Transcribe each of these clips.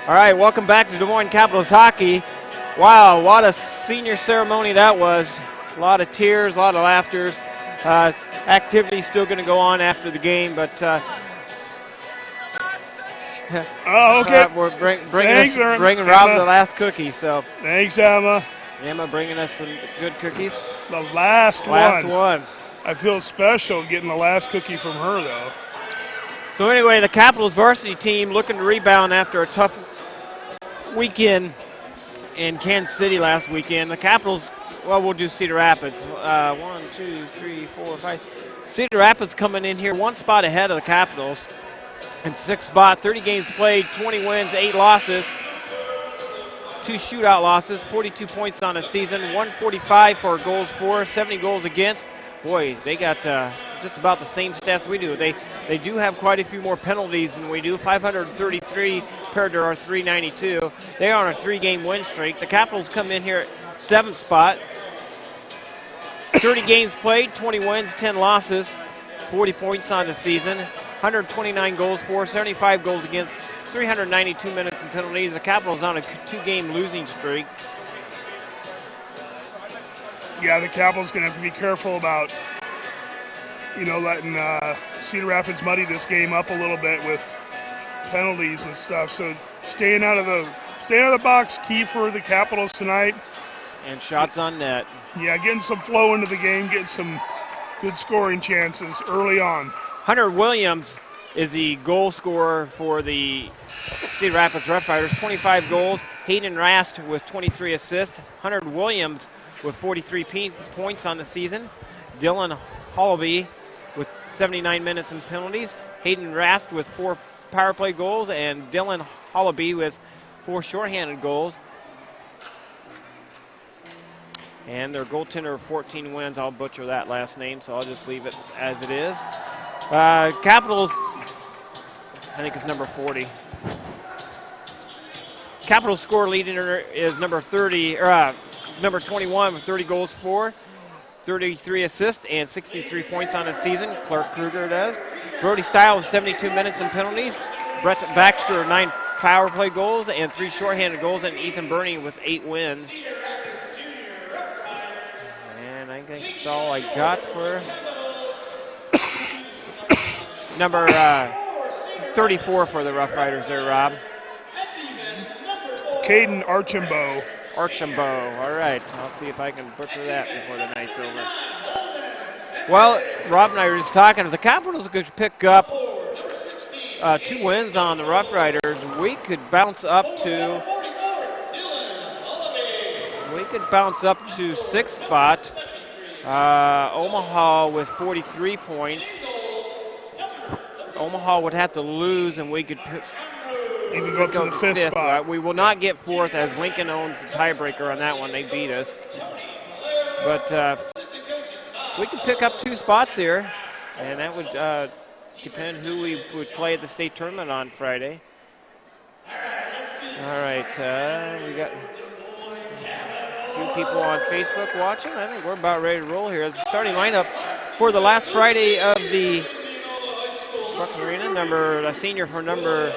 All right, welcome back to Des Moines Capitals hockey. Wow, what a senior ceremony that was. A lot of tears, a lot of laughters. Activity still going to go on after the game, but Okay. we're bringing Rob the last cookie. So thanks, Emma. Emma bringing us some good cookies. The last one. I feel special getting the last cookie from her, though. So anyway, the Capitals varsity team looking to rebound after a tough weekend in Kansas City last weekend. The Capitals, well, we'll do Cedar Rapids. 1, 2, 3, 4, 5. Cedar Rapids coming in here one spot ahead of the Capitals in sixth spot. 30 games played, 20 wins, 8 losses, 2 shootout losses, 42 points on the season, 145 for goals for, 70 goals against. Boy, they got just about the same stats we do. They do have quite a few more penalties than we do, 533 compared to our 392. They are on a 3-game win streak. The Capitals come in here at 7th spot. 30 games played, 20 wins, 10 losses, 40 points on the season, 129 goals for, 75 goals against, 392 minutes in penalties. The Capitals on a 2-game losing streak. Yeah, the Capitals going to have to be careful about, letting Cedar Rapids muddy this game up a little bit with penalties and stuff. So staying out of the box, key for the Capitals tonight. And shots on net. Yeah, getting some flow into the game, getting some good scoring chances early on. Hunter Williams is the goal scorer for the Cedar Rapids Rough Riders, 25 goals. Hayden Rast with 23 assists. Hunter Williams with 43 points on the season. Dylan Hollaby with 79 minutes in penalties. Hayden Rast with 4 power play goals, and Dylan Hollaby with 4 shorthanded goals. And their goaltender 14 wins. I'll butcher that last name, so I'll just leave it as it is. Capitals, I think it's number 40. Capitals score leader is number 30, or number 21 with 30 goals for, 33 assists, and 63 points on the season. Clark Kruger does. Brody Stiles, 72 minutes in penalties. Brett Baxter, 9 power play goals and 3 shorthanded goals, and Ethan Burney with 8 wins. And I think that's all I got for number 34 for the Rough Riders there, Rob. Caden Archambault. Archambault, all right. I'll see if I can butcher that before the night's over. Well, Rob and I were just talking. If the Capitals could pick up 2 wins on the Rough Riders, we could bounce up to 6th spot. Omaha with 43 points. Omaha would have to lose, and we could even go up to the 5th spot. We will not get 4th, as Lincoln owns the tiebreaker on that one. They beat us. But we could pick up 2 spots here, and that would depend who we would play at the state tournament on Friday. All right, we got a few people on Facebook watching. I think we're about ready to roll here. As the starting lineup for the last Friday of the Bucks Arena, a senior for number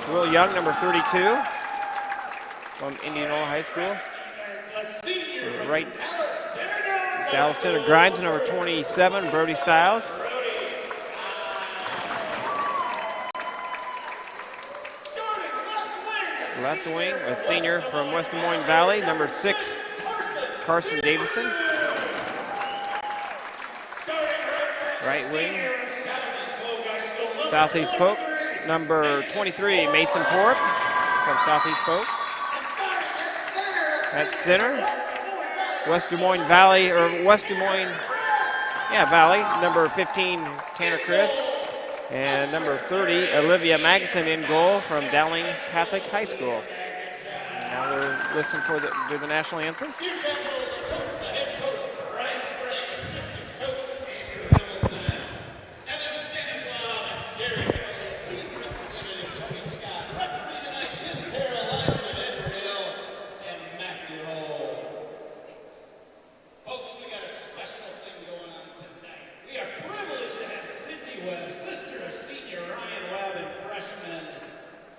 Will Young, number 32 from Indianola High School. Right, Dallas Center Grimes, number 27, Brody Stiles. Left wing, a senior from West Des Moines Valley, number 6, Carson Davison. Right wing, Southeast Polk, number 23, Mason Porup from Southeast Polk. That's center, West Des Moines Valley, Valley, number 15, Tanner Christ. And number 30, Olivia Magnuson in goal from Dowling Catholic High School. Now we're listening for the national anthem.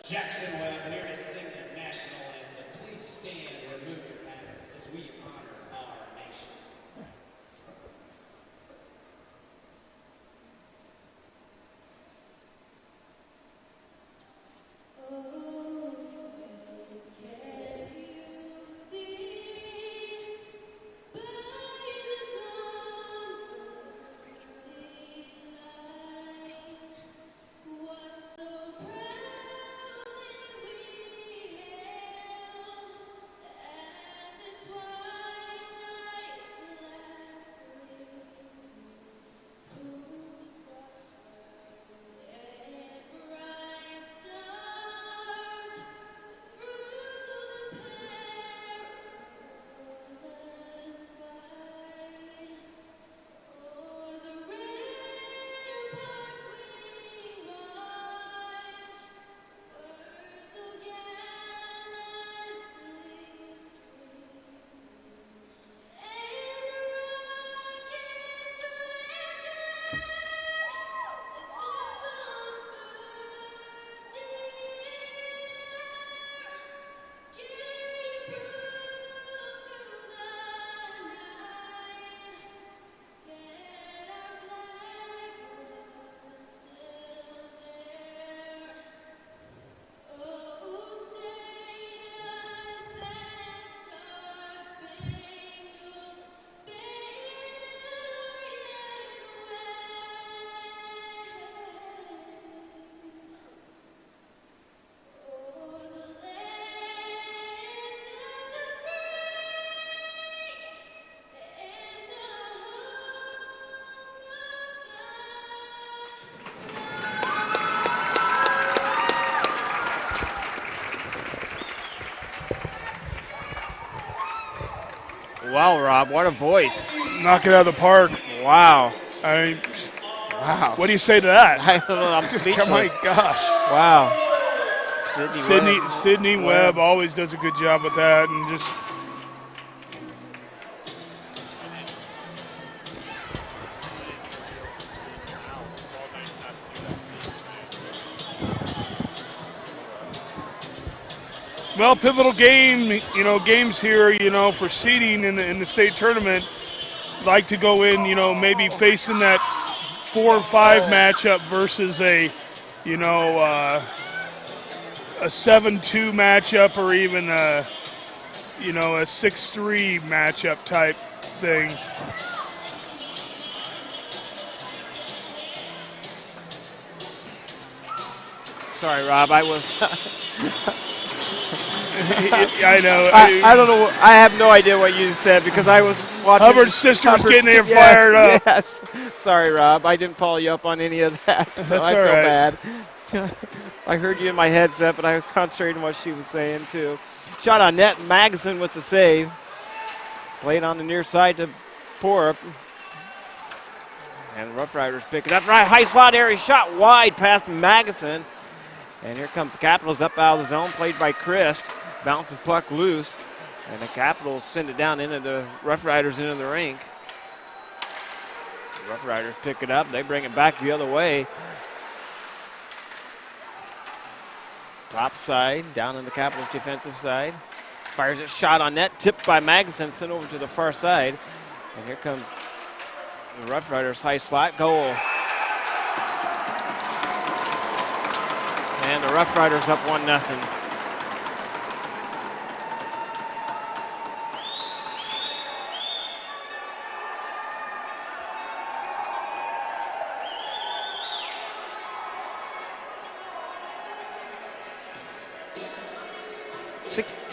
Jackson Webb here to sing the national anthem. Please stand and remove your hats as we honor our nation. Wow, Rob, what a voice. Knock it out of the park. Wow. I mean, Wow. what do you say to that? I don't know, I'm speechless. Oh my gosh. Wow. Sydney Webb always does a good job with that, and just well, pivotal game, games here, for seeding in the state tournament, like to go in, maybe facing that 4 or 5 matchup versus a 7-2 matchup, or even a 6-3 matchup type thing. Sorry, Rob, I was. I know. I don't know. I have no idea what you said because I was watching. Hubbard's sister was getting there fired up. Yes. Sorry, Rob. I didn't follow you up on any of that, so That's I all feel right. bad. I heard you in my headset, but I was concentrating on what she was saying, too. Shot on net. Magnuson with the save. Played on the near side to Porup. And Rough Riders pick it up. Right, high slot area shot wide past Magnuson. And here comes the Capitals up out of the zone, played by Christ. Bounces puck loose. And the Capitals send it down into the Rough Riders into the rink. The Rough Riders pick it up. They bring it back the other way. Top side, down in the Capitals defensive side. Fires a shot on net, tipped by Magnuson, sent over to the far side. And here comes the Rough Riders high slot goal. And the Rough Riders up 1-0.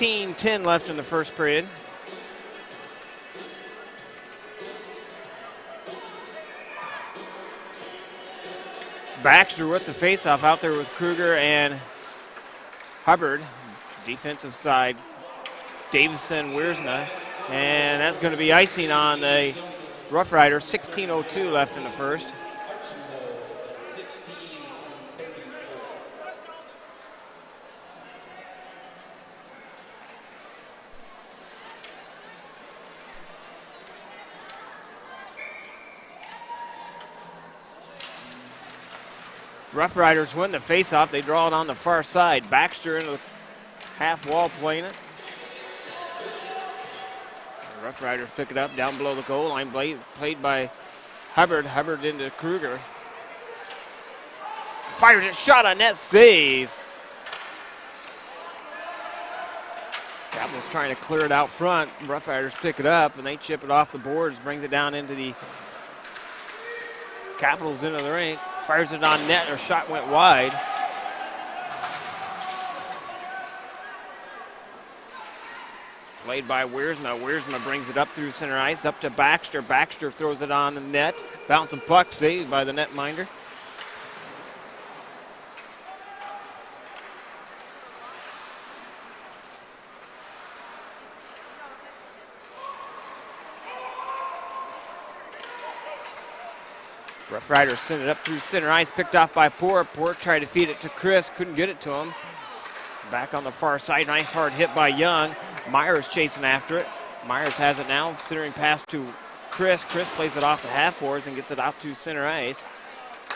.10 left in the first period. Baxter with the faceoff out there with Kruger and Hubbard. Defensive side, Davison, Wiersma. And that's going to be icing on the Rough Riders. 16:02 left in the first. Rough Riders win the faceoff. They draw it on the far side. Baxter into the half wall playing it. The Rough Riders pick it up down below the goal line. Played by Hubbard. Hubbard into Kruger. Fires it, shot on net, save. Capitals trying to clear it out front. Rough Riders pick it up and they chip it off the boards, brings it down into the Capitals into the rink. Fires it on net, or shot went wide. Played by Wiersma. Wiersma brings it up through center ice, up to Baxter. Baxter throws it on the net. Bouncing puck, saved by the netminder. Rough Riders send it up through center ice, picked off by Poor. Poor tried to feed it to Chris, couldn't get it to him. Back on the far side, nice hard hit by Young. Myers chasing after it. Myers has it now, centering pass to Chris. Chris plays it off the half boards and gets it out to center ice.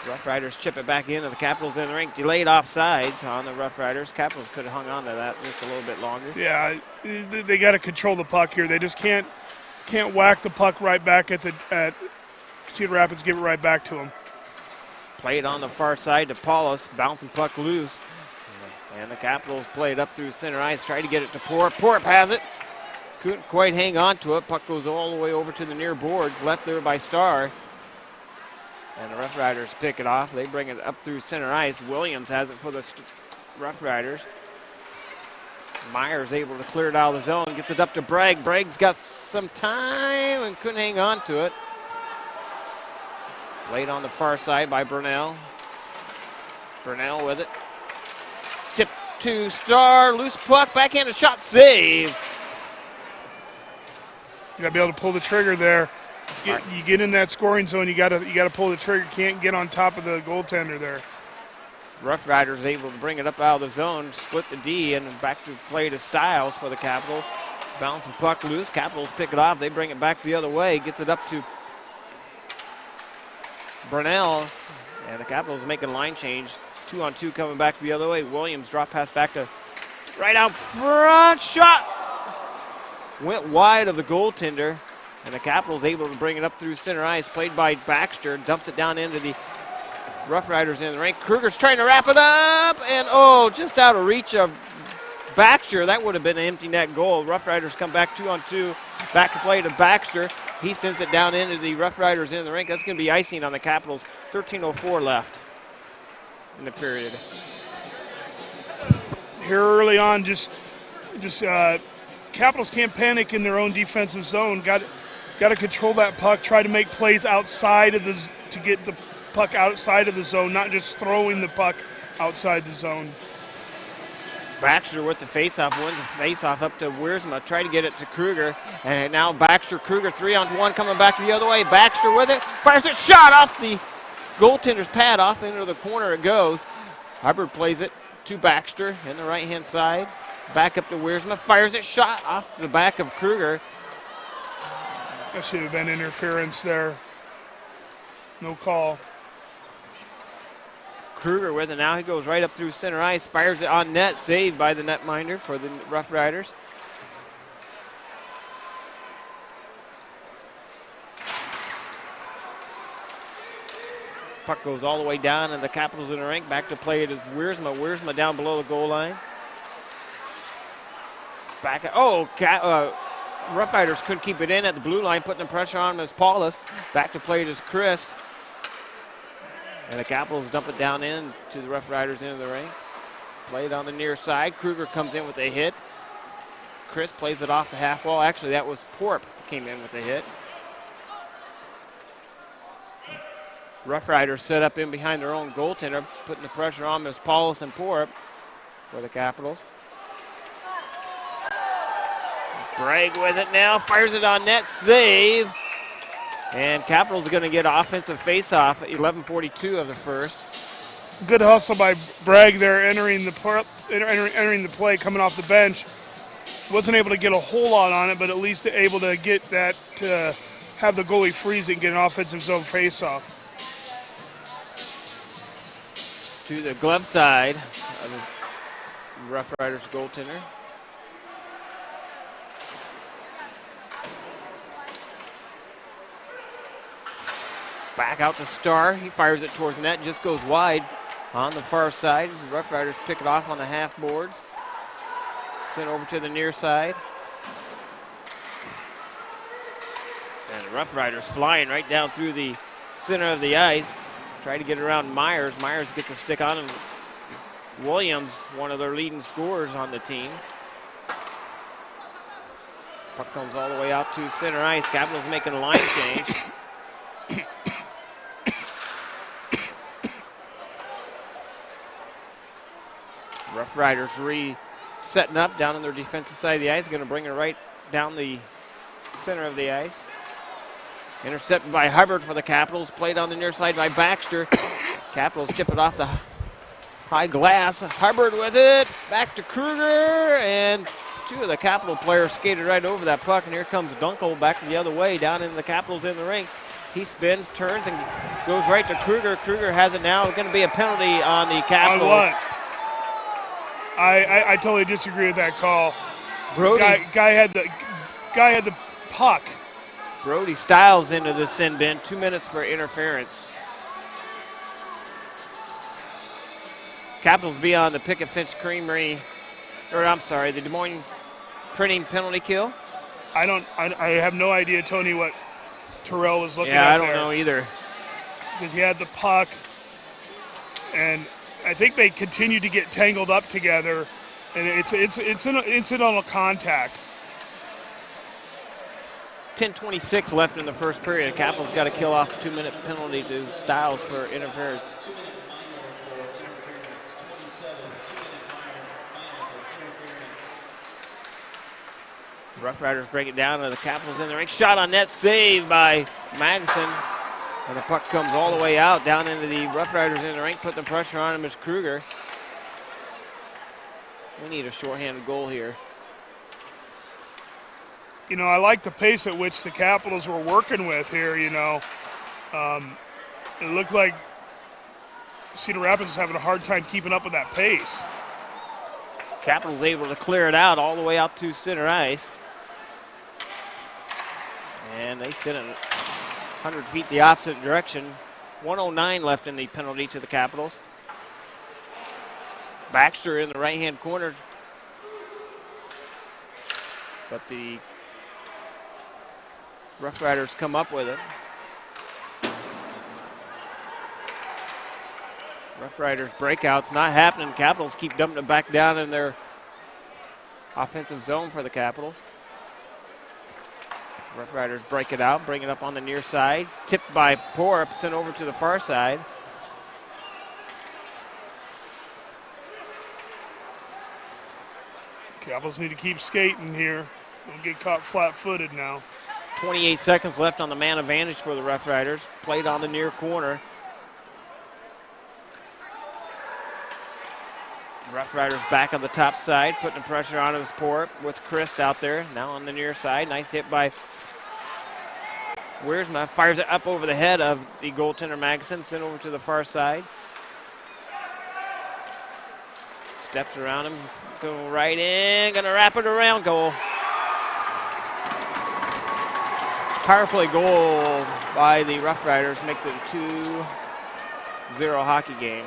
Rough Riders chip it back into the Capitals in the rink. Delayed offsides on the Rough Riders. Capitals could have hung on to that just a little bit longer. Yeah, they got to control the puck here. They just can't whack the puck right back at Cedar Rapids, give it right back to them. Played on the far side to Paulus, bouncing puck loose. And the Capitals play it up through center ice, try to get it to Poor. Poor has it. Couldn't quite hang on to it. Puck goes all the way over to the near boards, left there by Starr. And the Rough Riders pick it off. They bring it up through center ice. Williams has it for the Rough Riders. Myers able to clear it out of the zone, gets it up to Bragg. Bragg's got some time and couldn't hang on to it. Laid on the far side by Burnell. Burnell with it. Tip to Starr, loose puck, backhanded shot, save. You got to be able to pull the trigger there. You get in that scoring zone, you got to pull the trigger. Can't get on top of the goaltender there. Rough Riders able to bring it up out of the zone, split the D, and back to play to Styles for the Capitals. Bouncing puck loose. Capitals pick it off. They bring it back the other way. Gets it up to Burnell, and the Capitals making line change. 2-on-2 coming back the other way. Williams drop pass back to right out front. Shot went wide of the goaltender, and the Capitals able to bring it up through center ice. Played by Baxter, dumps it down into the Rough Riders in the rink. Kruger's trying to wrap it up, and just out of reach of Baxter. That would have been an empty net goal. Rough Riders come back 2-on-2. Back to play to Baxter. He sends it down into the Rough Riders in the rink. That's going to be icing on the Capitals. 13:04 left in the period. Here early on, just Capitals can't panic in their own defensive zone. Got to control that puck. Try to make plays outside of to get the puck outside of the zone, not just throwing the puck outside the zone. Baxter with the faceoff, wins the faceoff up to Wiersma. Try to get it to Kruger, and now Baxter, Kruger 3-on-1 coming back the other way. Baxter with it, fires it, shot off the goaltender's pad, off into the corner it goes. Hubbard plays it to Baxter in the right-hand side. Back up to Wiersma, fires it, shot off the back of Kruger. That should have been interference there. No call. Kruger with it now. He goes right up through center ice, fires it on net, saved by the netminder for the Rough Riders. Puck goes all the way down, and the Capitals in the rink. Back to play it is Wiersma. Wiersma down below the goal line. Rough Riders couldn't keep it in at the blue line, putting the pressure on him as Paulus. Back to play it is Christ. And the Capitals dump it down in to the Rough Riders into the ring. Played on the near side. Kruger comes in with a hit. Chris plays it off the half wall. Actually, that was Porp came in with a hit. Rough Riders set up in behind their own goaltender, putting the pressure on as Paulus and Porp for the Capitals. Bragg with it now. Fires it on net. Save. And Capitals are going to get offensive face-off at 11:42 of the first. Good hustle by Bragg there, entering the play, coming off the bench. Wasn't able to get a whole lot on it, but at least able to get that to have the goalie freeze it and get an offensive zone face-off. to the glove side of the Rough Riders goaltender. Back out to Starr. He fires it towards the net, just goes wide on the far side. The Rough Riders pick it off on the half boards. Sent over to the near side. And the Rough Riders flying right down through the center of the ice. Try to get around Myers. Myers gets a stick on him. Williams, one of their leading scorers on the team. Puck comes all the way out to center ice. Capitals making a line change. Rough Riders setting up down on their defensive side of the ice. Going to bring it right down the center of the ice. Intercepted by Hubbard for the Capitals. Played on the near side by Baxter. Capitals chip it off the high glass. Hubbard with it. Back to Kruger. And two of the Capital players skated right over that puck. And here comes Dunkel back the other way down into the Capitals in the rink. He spins, turns, and goes right to Kruger. Kruger has it now. It's going to be a penalty on the Capitals. On what? I totally disagree with that call. Brody. Guy had the puck. Brody Stiles into the sin bin. 2 minutes for interference. Capitals be on the Pickett Finch Creamery, the Des Moines Printing penalty kill. I have no idea, Tony, what Terrell was looking at there. Yeah, I there. don't know either. Because he had the puck, and I think they continue to get tangled up together, and it's an incidental contact. 10:26 left in the first period. The Capitals got to kill off a 2-minute penalty to Stiles for interference. Rough Riders break it down, and the Capitals in the rink. Shot on net, saved by Magnuson. And the puck comes all the way out, down into the Rough Riders in the rink, put the pressure on him as Kruger. We need a shorthanded goal here. You know, I like the pace at which the Capitals were working with here, you know. It looked like Cedar Rapids was having a hard time keeping up with that pace. Capitals able to clear it out all the way out to center ice. And they sit it 100 feet the opposite direction. 1:09 left in the penalty to the Capitals. Baxter in the right-hand corner. But the Rough Riders come up with it. Rough Riders breakouts not happening. Capitals keep dumping it back down in their offensive zone for the Capitals. Rough Riders break it out, bring it up on the near side. Tipped by Porup, sent over to the far side. Capitals need to keep skating here. Don't get caught flat-footed now. 28 seconds left on the man advantage for the Rough Riders. Played on the near corner. Rough Riders back on the top side, putting the pressure on his Porup with Christ out there. Now on the near side. Nice hit by Wiersma. Fires it up over the head of the goaltender Magnuson, sent over to the far side. Steps around him, go right in, gonna wrap it around, goal. Power play goal by the Rough Riders makes it a 2-0 hockey game.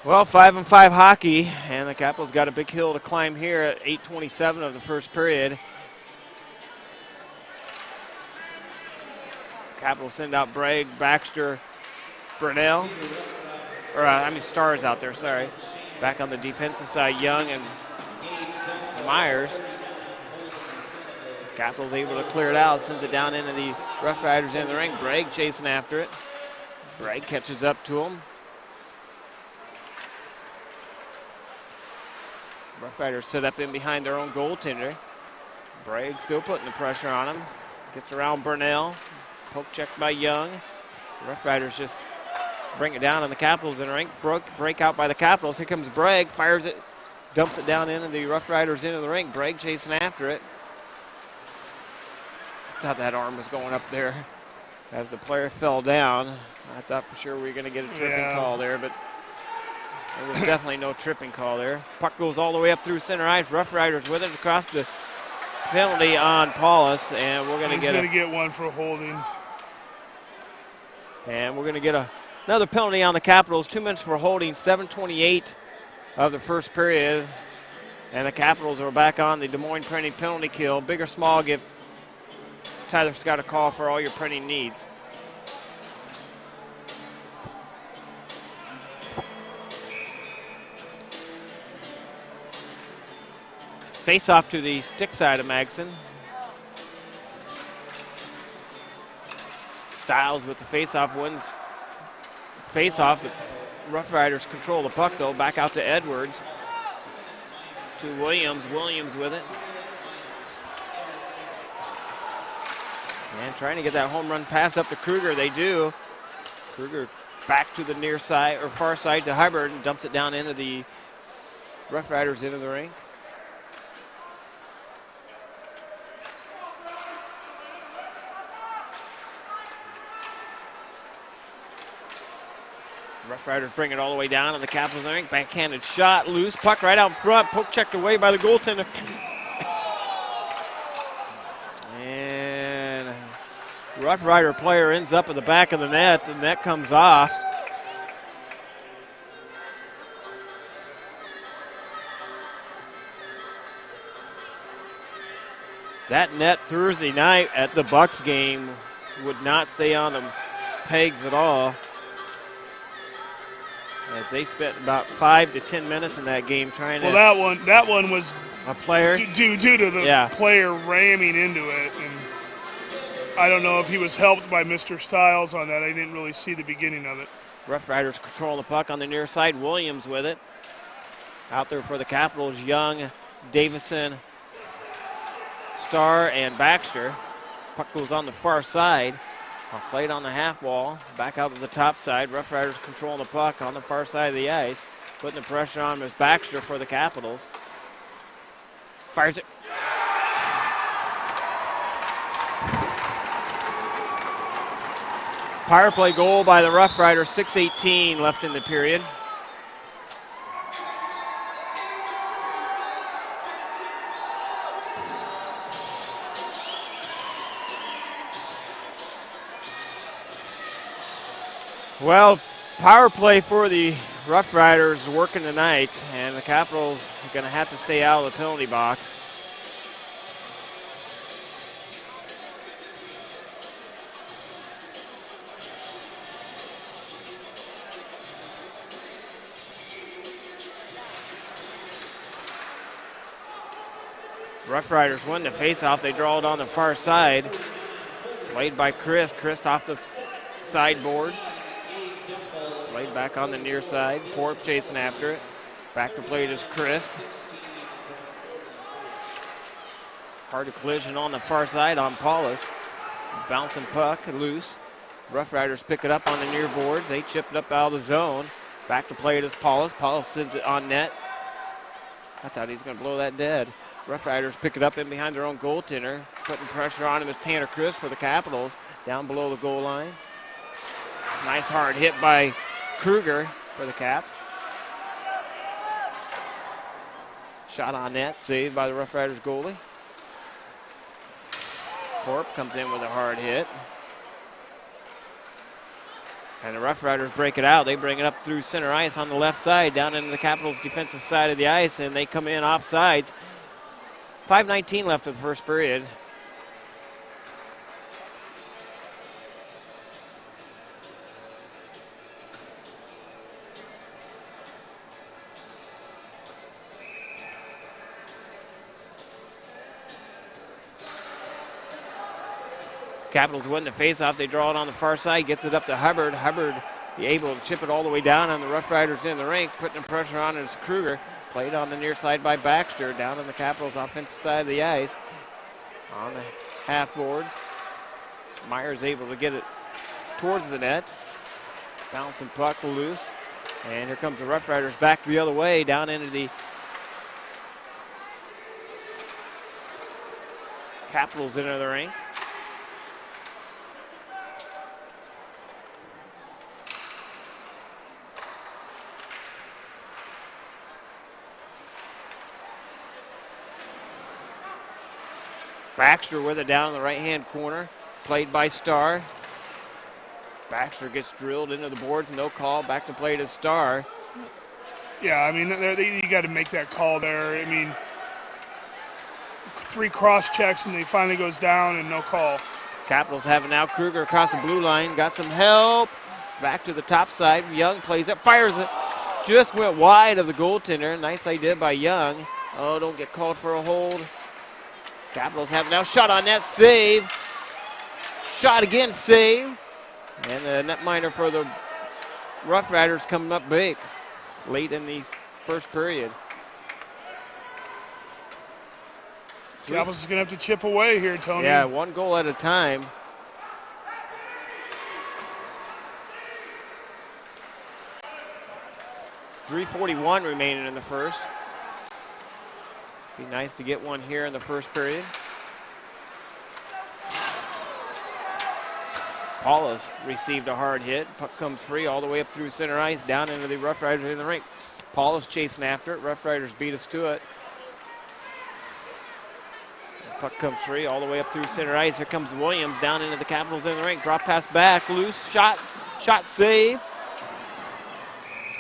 Well, 5-on-5 hockey, and the Capitals got a big hill to climb here at 8:27 of the first period. Capitals send out Bragg, Baxter, Burnell. Stars out there, sorry. Back on the defensive side, Young and Myers. Capitals able to clear it out, sends it down into the Rough Riders in the rink. Bragg chasing after it. Bragg catches up to him. Rough Riders set up in behind their own goaltender. Bragg still putting the pressure on him. Gets around Burnell. Poke check by Young. The Rough Riders just bring it down on the Capitals in the rink. Break out by the Capitals. Here comes Bragg, fires it, dumps it down into the Rough Riders into the rink. Bragg chasing after it. Thought that arm was going up there as the player fell down. I thought for sure we were going to get a tripping call there, but there was definitely no tripping call there. Puck goes all the way up through center ice. Rough Riders with it across the penalty on Paulus, and we're going to get one for holding. And we're going to get another penalty on the Capitals. 2 minutes for holding, 7:28 of the first period. And the Capitals are back on the Des Moines printing penalty kill. Big or small, give Tyler Scott a call for all your printing needs. Face off to the stick side of Magson. Styles with the face-off wins the face-off, but Rough Riders control the puck, though. Back out to Edwards. To Williams. Williams with it. And trying to get that home run pass up to Kruger. They do. Kruger back to the near side, or far side to Hubbard, and dumps it down into the Rough Riders into the rink. Rough Riders bring it all the way down on the Capitals in the rink. Backhanded shot, loose, puck right out front. Poke checked away by the goaltender. And Rough Rider player ends up at the back of the net. The net comes off. That net Thursday night at the Bucks game would not stay on the pegs at all, as they spent about 5 to 10 minutes in that game trying to. Well, that one was a player due to the player ramming into it, and I don't know if he was helped by Mr. Styles on that. I didn't really see the beginning of it. Rough Riders control the puck on the near side. Williams with it. Out there for the Capitals, Young, Davison, Starr, and Baxter. Puck goes on the far side. Played on the half wall, back out to the top side. Rough Riders controlling the puck on the far side of the ice. Putting the pressure on is Baxter for the Capitals. Fires it. Power play goal by the Rough Riders, 6:18 left in the period. Well, power play for the Rough Riders working tonight, and the Capitals are going to have to stay out of the penalty box. Rough Riders win the faceoff. They draw it on the far side. Played by Chris. Chris off the sideboards. Played back on the near side. Porp chasing after it. Back to play is Christ. Hard collision on the far side on Paulus. Bouncing puck loose. Rough Riders pick it up on the near board. They chip it up out of the zone. Back to play it is Paulus. Paulus sends it on net. I thought he was going to blow that dead. Rough Riders pick it up in behind their own goaltender. Putting pressure on him is Tanner Chris for the Capitals. Down below the goal line. Nice hard hit by Kruger for the Caps. Shot on net, saved by the Rough Riders goalie. Corp comes in with a hard hit. And the Rough Riders break it out. They bring it up through center ice on the left side, down into the Capitals' defensive side of the ice, and they come in offsides. 5:19 left of the first period. Capitals win the faceoff. They draw it on the far side, gets it up to Hubbard. Hubbard able to chip it all the way down on the Rough Riders in the rink, putting the pressure on is Kruger. Played on the near side by Baxter, down on the Capitals' offensive side of the ice. On the half boards. Myers able to get it towards the net. Bouncing puck loose. And here comes the Rough Riders back the other way down into the Capitals into the ring. Baxter with it down in the right-hand corner, played by Starr. Baxter gets drilled into the boards, no call, back to play to Starr. Yeah, I mean, you got to make that call there. I mean, 3 cross checks and he finally goes down and no call. Capitals have it now. Kruger across the blue line, got some help. Back to the top side. Young plays it, fires it. Just went wide of the goaltender. Nice idea by Young. Oh, don't get called for a hold. Capitals have now shot on net, save. Shot again, save. And the netminder for the Rough Riders coming up big late in the first period. Capitals is going to have to chip away here, Tony. Yeah, 1 goal at a time. .341 remaining in the first. Be nice to get one here in the first period. Paulus received a hard hit. Puck comes free all the way up through center ice, down into the Rough Riders in the rink. Paulus chasing after it. Rough Riders beat us to it. Puck comes free all the way up through center ice. Here comes Williams down into the Capitals in the rink. Drop pass back, loose, shot save.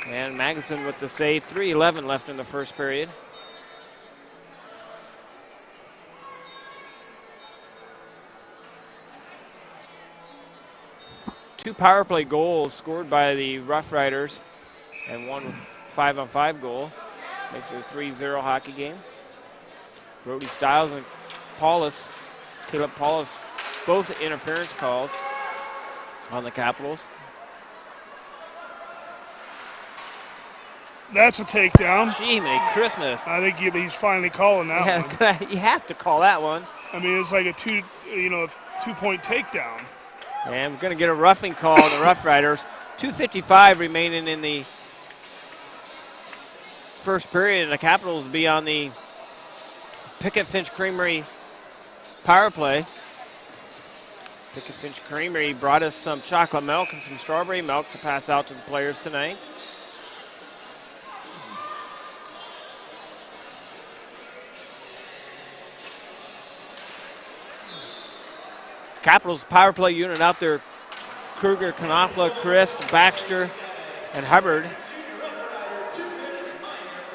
And Magnuson with the save. 3:11 left in the first period. Two power play goals scored by the Rough Riders and 1 5-on-5 goal. Makes it a 3-0 hockey game. Brody Stiles and Paulus, Caleb Paulus, both interference calls on the Capitals. That's a takedown. Gee, Merry Christmas. I think he's finally calling that one. Yeah, you have to call that one. I mean, it's like a 2-point takedown. And we're going to get a roughing call on the Rough Riders. 2:55 remaining in the first period, and the Capitals will be on the Pickett Finch Creamery power play. Pickett Finch Creamery brought us some chocolate milk and some strawberry milk to pass out to the players tonight. Capitals power play unit out there. Kruger, Knopfler, Christ, Baxter, and Hubbard.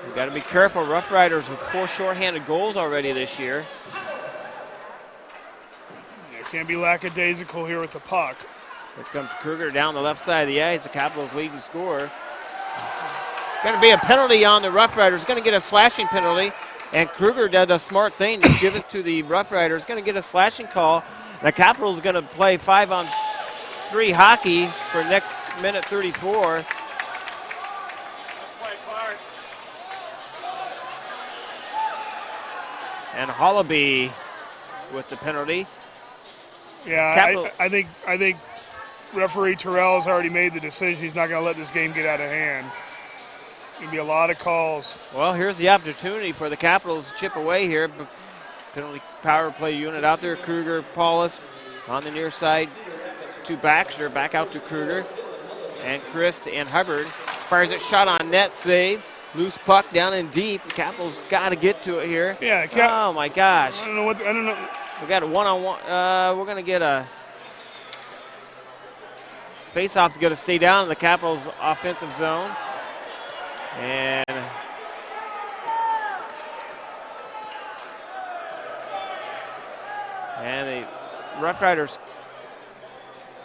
We've got to be careful. Rough Riders with 4 shorthanded goals already this year. Yeah, can't be lackadaisical here with the puck. Here comes Kruger down the left side of the ice. The Capitals leading scorer. Going to be a penalty on the Rough Riders. Going to get a slashing penalty. And Kruger did a smart thing to give it to the Rough Riders. Going to get a slashing call. The Capitals going to play 5-on-3 hockey for next minute 34. And Hollaby with the penalty. Yeah, I think referee Terrell has already made the decision. He's not going to let this game get out of hand. Going to be a lot of calls. Well, here's the opportunity for the Capitals to chip away here. Penalty power play unit out there. Kruger, Paulus on the near side to Baxter. Back out to Kruger. And Christ and Hubbard. Fires it, shot on net, save. Loose puck down in deep. The Capitals got to get to it here. Yeah. Oh, my gosh. I don't know. We got a one-on-one. We're going to get a face-off's going to stay down in the Capitals' offensive zone. And the Rough Riders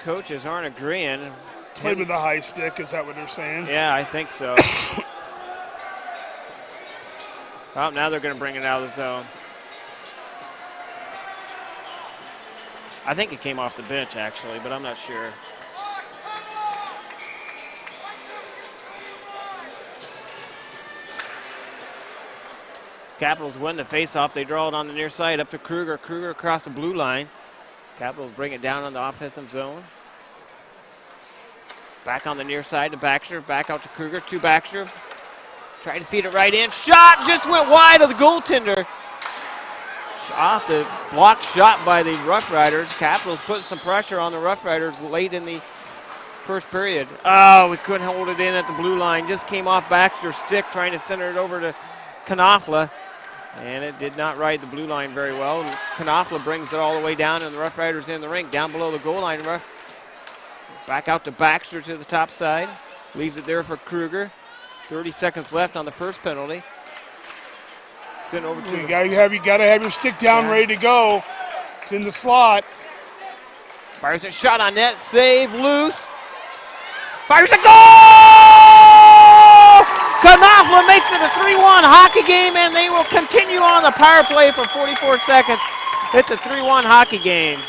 coaches aren't agreeing. Played with the high stick, is that what they're saying? Yeah, I think so. Oh, now they're going to bring it out of the zone. I think it came off the bench, actually, but I'm not sure. Capitals win the faceoff. They draw it on the near side up to Kruger. Kruger across the blue line. Capitals bring it down on the offensive zone. Back on the near side to Baxter. Back out to Kruger. To Baxter. Tried to feed it right in. Shot just went wide of the goaltender. Off the blocked shot by the Rough Riders. Capitals putting some pressure on the Rough Riders late in the first period. Oh, we couldn't hold it in at the blue line. Just came off Baxter's stick trying to center it over to Knopfler. And it did not ride the blue line very well. Knopfler brings it all the way down, and the Rough Riders in the rink, down below the goal line. Back out to Baxter to the top side. Leaves it there for Kruger. 30 seconds left on the first penalty. Sent over to you gotta have your stick down, ready to go. It's in the slot. Fires a shot on net, save, loose. Fires a goal! Knopfler makes it a 3-1 hockey game, and they will continue on the power play for 44 seconds. It's a 3-1 hockey game.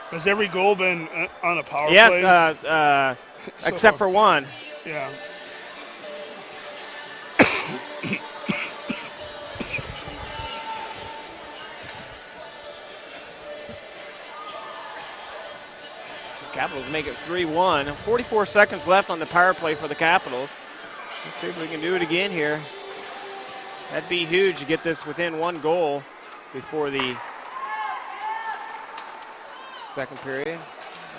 Has every goal been on a power play? Yes, except for one. Yeah. Capitals make it 3-1. 44 seconds left on the power play for the Capitals. Let's see if we can do it again here. That'd be huge to get this within one goal before the second period.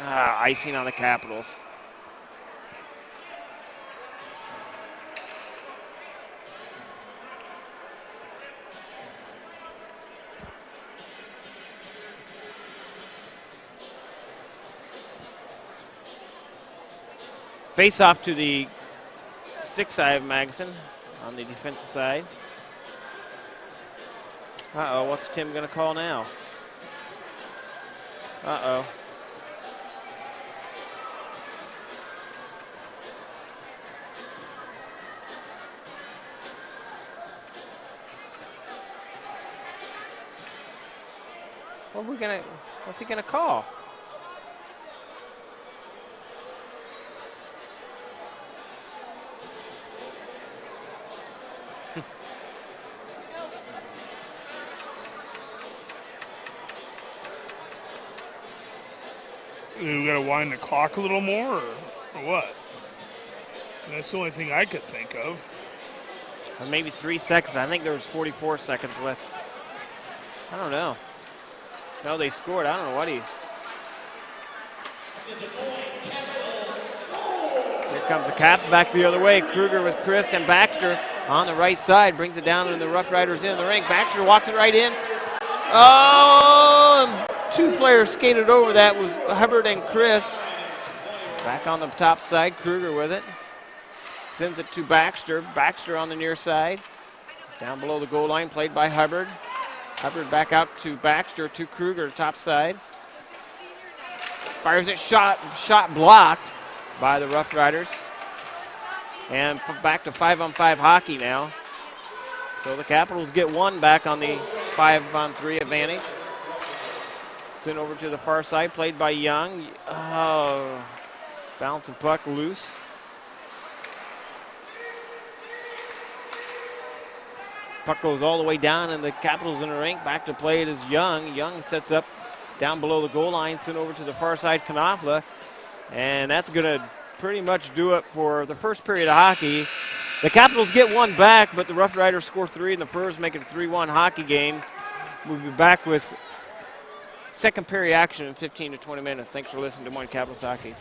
Icing on the Capitals. Face off to the 6 side of Magnuson on the defensive side. Uh-oh, what's Tim going to call now? Uh-oh. What's he gonna call? We got to wind the clock a little more, or what? That's the only thing I could think of. Or maybe 3 seconds. I think there was 44 seconds left. I don't know. No, they scored. I don't know what he... Here comes the Caps back the other way. Kruger with Christ and Baxter on the right side. Brings it down and the Rough Riders in the rink. Baxter walks it right in. Oh! 2 players skated over that was Hubbard and Christ. Back on the top side, Kruger with it. Sends it to Baxter. Baxter on the near side. Down below the goal line, played by Hubbard. Hubbard back out to Baxter, to Kruger, top side. Fires it, shot blocked by the Rough Riders. And back to 5-on-5 hockey now. So the Capitals get 1 back on the 5-on-3 advantage. Sent over to the far side, played by Young. Oh, bouncing puck loose. Puck goes all the way down, and the Capitals in the rink. Back to play it is Young. Young sets up down below the goal line, sent over to the far side, Knopfler. And that's going to pretty much do it for the first period of hockey. The Capitals get 1 back, but the Rough Riders score 3 in the first, make it a 3-1 hockey game. We'll be back with second period action in 15 to 20 minutes. Thanks for listening to Moines Capitals Hockey.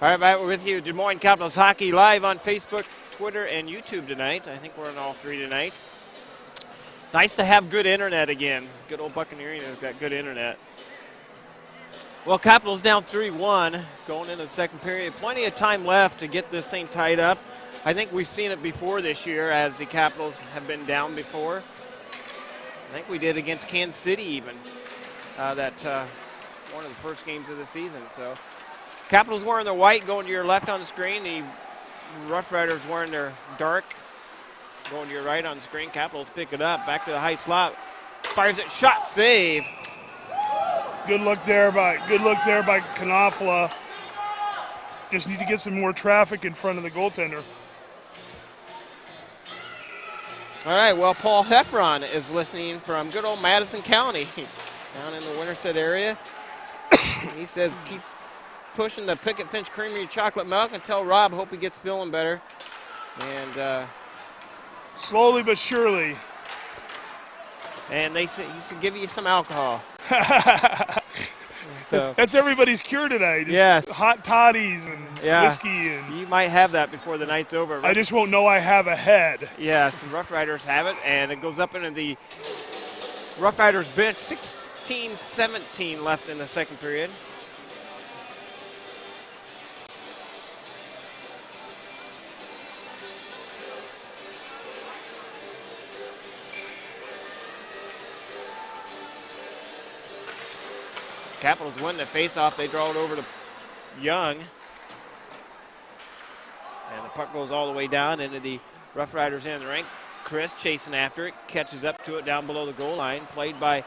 All right, back with you. Des Moines Capitals Hockey live on Facebook, Twitter, and YouTube tonight. I think we're on all three tonight. Nice to have good internet again. Good old Buccaneering has got good internet. Well, Capitals down 3-1 going into the second period. Plenty of time left to get this thing tied up. I think we've seen it before this year as the Capitals have been down before. I think we did against Kansas City even. One of the first games of the season. So Capitals wearing their white going to your left on the screen. The Rough Riders wearing their dark going to your right on the screen. Capitals pick it up. Back to the high slot. Fires it. Shot. Save. Good look there by Knopfler. Just need to get some more traffic in front of the goaltender. All right, well, Paul Heffron is listening from good old Madison County down in the Winterset area. He says, keep pushing the Picket Finch Creamery chocolate milk and tell Rob, hope he gets feeling better. And slowly but surely. And they said he should give you some alcohol. So that's everybody's cure today. Yes. Hot toddies and whiskey. And you might have that before the night's over. I just won't know I have a head. Yes, the Rough Riders have it, and it goes up into the Rough Riders bench. 16-17 left in the second period. Capitals win the faceoff. They draw it over to Young. And the puck goes all the way down into the Rough Riders in the rink. Chris chasing after it, catches up to it down below the goal line. Played by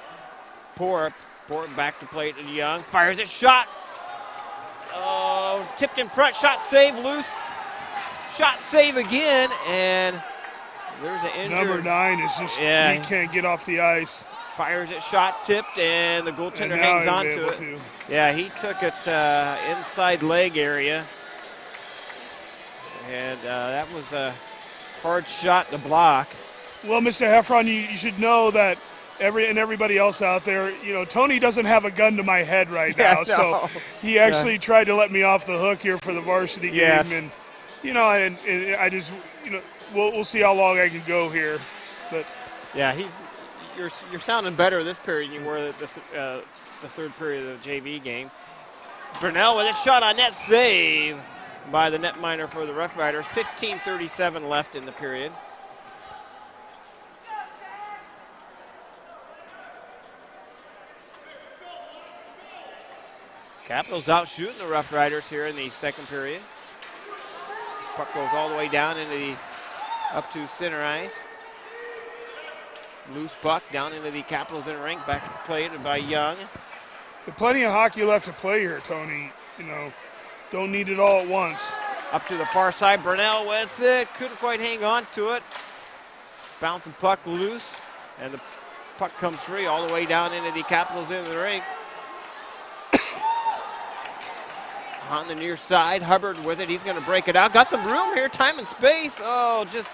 Poor. Poor back to play to Young. Fires it. Shot. Oh, tipped in front. Shot save. Loose. Shot save again. And there's an injury. Number 9 is just, he can't get off the ice. Fires it, shot tipped, and the goaltender hangs on to it. Yeah, he took it inside leg area. And that was a hard shot to block. Well, Mr. Heffron, you should know that everybody else out there, Tony doesn't have a gun to my head right now. No. So he actually tried to let me off the hook here for the varsity game. Yes. And, and I just, we'll see how long I can go here. But yeah, You're sounding better this period than you were the third period of the JV game. Burnell with a shot on net, save by the netminder for the Rough Riders. 15:37 left in the period. Capitals out shooting the Rough Riders here in the second period. Puck goes all the way down up to center ice. Loose puck down into the Capitals in rink. Back to play by Young. There's plenty of hockey left to play here, Tony. Don't need it all at once. Up to the far side. Burnell with it. Couldn't quite hang on to it. Bouncing puck loose. And the puck comes free all the way down into the Capitals in the rink. On the near side. Hubbard with it. He's going to break it out. Got some room here. Time and space. Oh, just.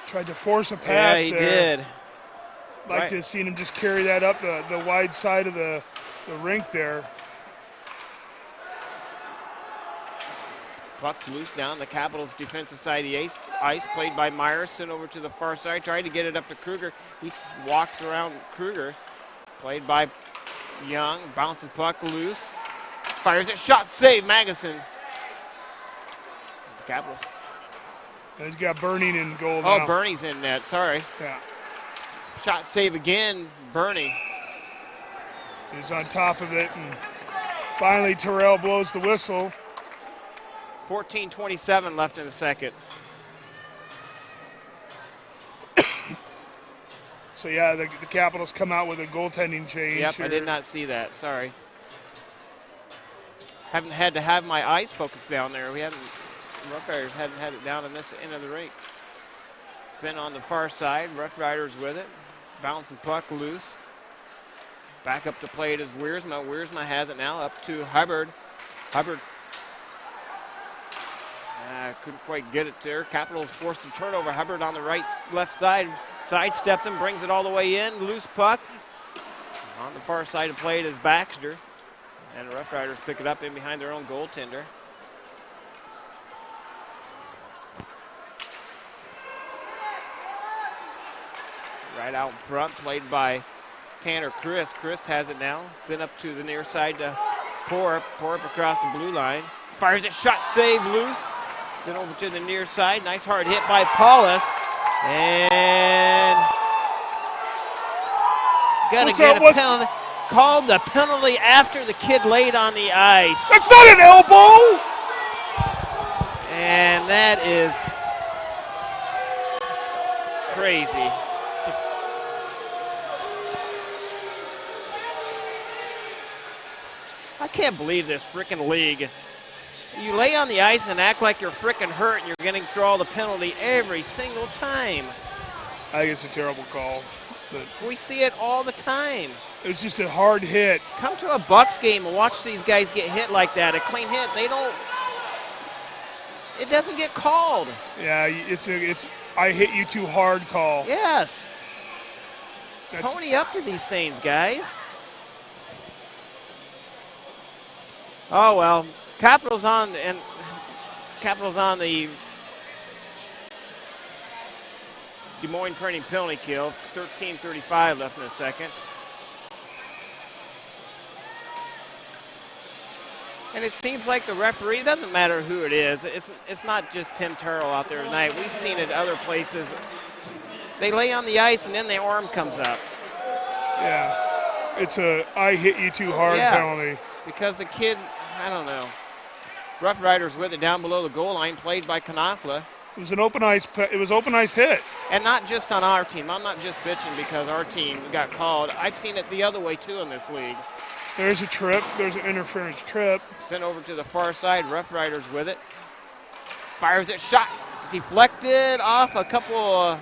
Tried to force a pass. Yeah, he there. did. Like to have seen him just carry that up the wide side of the rink there. Puck's loose down the Capitals' defensive side of the ice. Played by Myers. Sent over to the far side. Tried to get it up to Kruger. He walks around Kruger. Played by Young. Bouncing puck loose. Fires it. Shot save. Magnuson. The Capitals. He's got Burning in goal now. Oh, Bernie's in net. Sorry. Yeah. Shot save again, Bernie. He's on top of it, and finally Terrell blows the whistle. 14:27 left in the second. So, yeah, the Capitals come out with a goaltending change. Yep, here. I did not see that. Sorry. Haven't had to have my eyes focused down there. Rough Riders hadn't had it down in this end of the rink. Sent on the far side. Rough Riders with it. Bouncing puck loose. Back up to play it is Wiersma. Wiersma has it now up to Hubbard. Hubbard couldn't quite get it there. Capitals forced a turnover. Hubbard on the left side. Sidesteps him, brings it all the way in. Loose puck. On the far side of play it is Baxter. And the Rough Riders pick it up in behind their own goaltender. Right out in front, played by Tanner Christ. Christ has it now. Sent up to the near side to Porup. Porup across the blue line. Fires it, shot, save, loose. Sent over to the near side. Nice hard hit by Paulus. And gonna get a penalty. Called the penalty after the kid laid on the ice. That's not an elbow! And that is crazy. I can't believe this freaking league. You lay on the ice and act like you're freaking hurt and you're going to draw the penalty every single time. I think it's a terrible call. But we see it all the time. It's just a hard hit. Come to a Bucks game and watch these guys get hit like that. A clean hit, it doesn't get called. Yeah, it's I hit you too hard call. Yes. Pony up to these things, guys. Oh well, Capitals on the Des Moines turning penalty kill. 13:35 left in the second. And it seems like the referee, doesn't matter who it is, it's not just Tim Terrell out there tonight. We've seen it other places. They lay on the ice and then the arm comes up. Yeah, it's a I hit you too hard penalty. Because the kid, I don't know. Rough Riders with it down below the goal line, played by Knopfler. It was an open ice hit. And not just on our team. I'm not just bitching because our team got called. I've seen it the other way too in this league. There's a trip. There's an interference trip. Sent over to the far side. Rough Riders with it. Fires it. Shot. Deflected off a couple of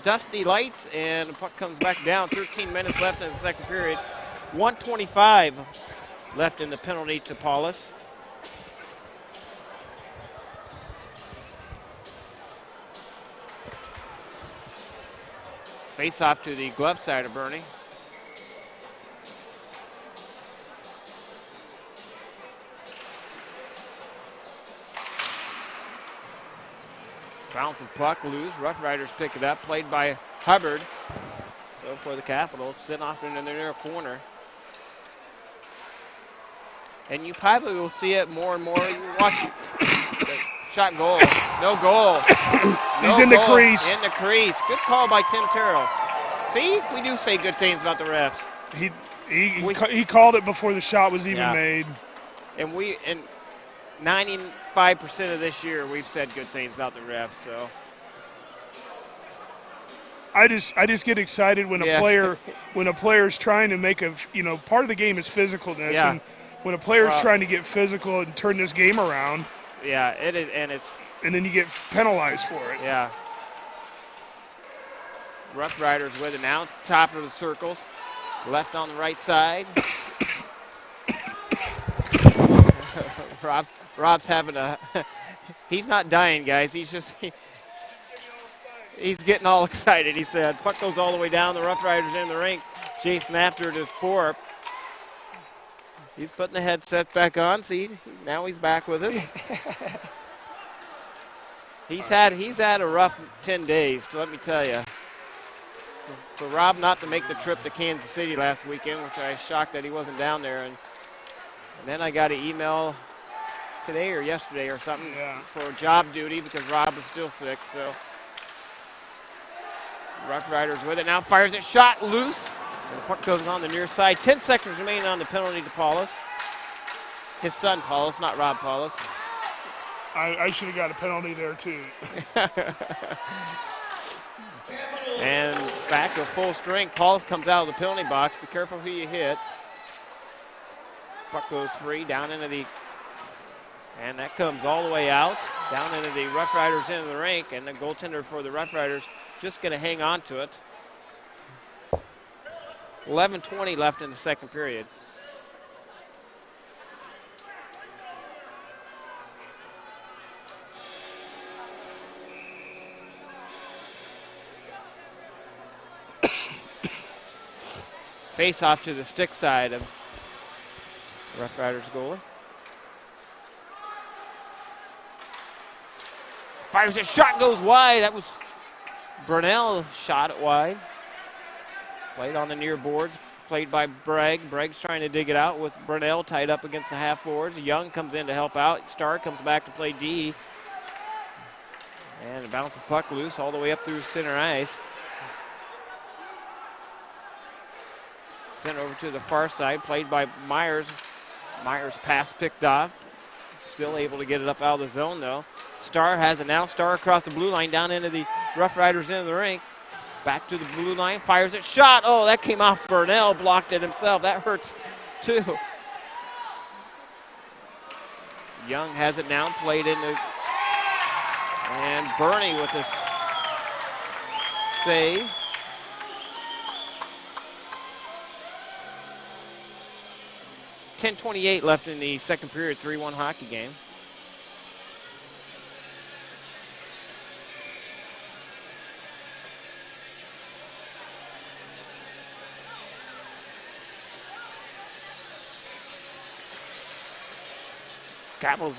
dusty lights. And the puck comes back down. 13 minutes left in the second period. 1:25 left in the penalty to Paulus. Face off to the glove side of Bernie. Bounce of puck loose. Rough Riders pick it up. Played by Hubbard. So for the Capitals, sitting off into the near corner. And you probably will see it more and more. You watch shot goal. No goal. He's in the crease. In the crease. Good call by Tim Terrell. See, we do say good things about the refs. He called it before the shot was even made. And 95% of this year, we've said good things about the refs. So I just get excited when a player's trying to make part of the game is physicalness, and when a player's trying to get physical and turn this game around. Yeah, it is, and then you get penalized for it. Yeah. Rough Riders with it now, top of the circles, left on the right side. Rob's having he's not dying, guys. He's getting all excited, he said. Puck goes all the way down. The Rough Riders in the rink. Chasing after it is Porup. He's putting the headsets back on. See, now he's back with us. He's had a rough 10 days, let me tell you. For Rob not to make the trip to Kansas City last weekend, which I was shocked that he wasn't down there. And then I got an email today or yesterday or something for job duty because Rob was still sick. So Rough Riders with it now, fires it, shot loose. And the puck goes on the near side. 10 seconds remaining on the penalty to Paulus. His son Paulus, not Rob Paulus. I should have got a penalty there too. And back to full strength. Paulus comes out of the penalty box. Be careful who you hit. Puck goes free down into the, and that comes all the way out, down into the Rough Riders into the rink, and the goaltender for the Rough Riders just going to hang on to it. 11:20 left in the second period. Face off to the stick side of Rough Riders goalie. Fires a shot, goes wide. That was Burnell shot it wide. Played on the near boards, played by Bragg. Bragg's trying to dig it out with Burnell tied up against the half boards. Young comes in to help out. Starr comes back to play D. And bounce the puck loose all the way up through center ice. Sent over to the far side, played by Myers. Myers' pass picked off. Still able to get it up out of the zone, though. Starr has it now. Starr across the blue line, down into the Rough Riders into the rink. Back to the blue line, fires it, shot. Oh, that came off Burnell, blocked it himself. That hurts, too. Young has it now, played into, and Burney with a save. .10:28 left in the second period, 3-1 hockey game. Capitals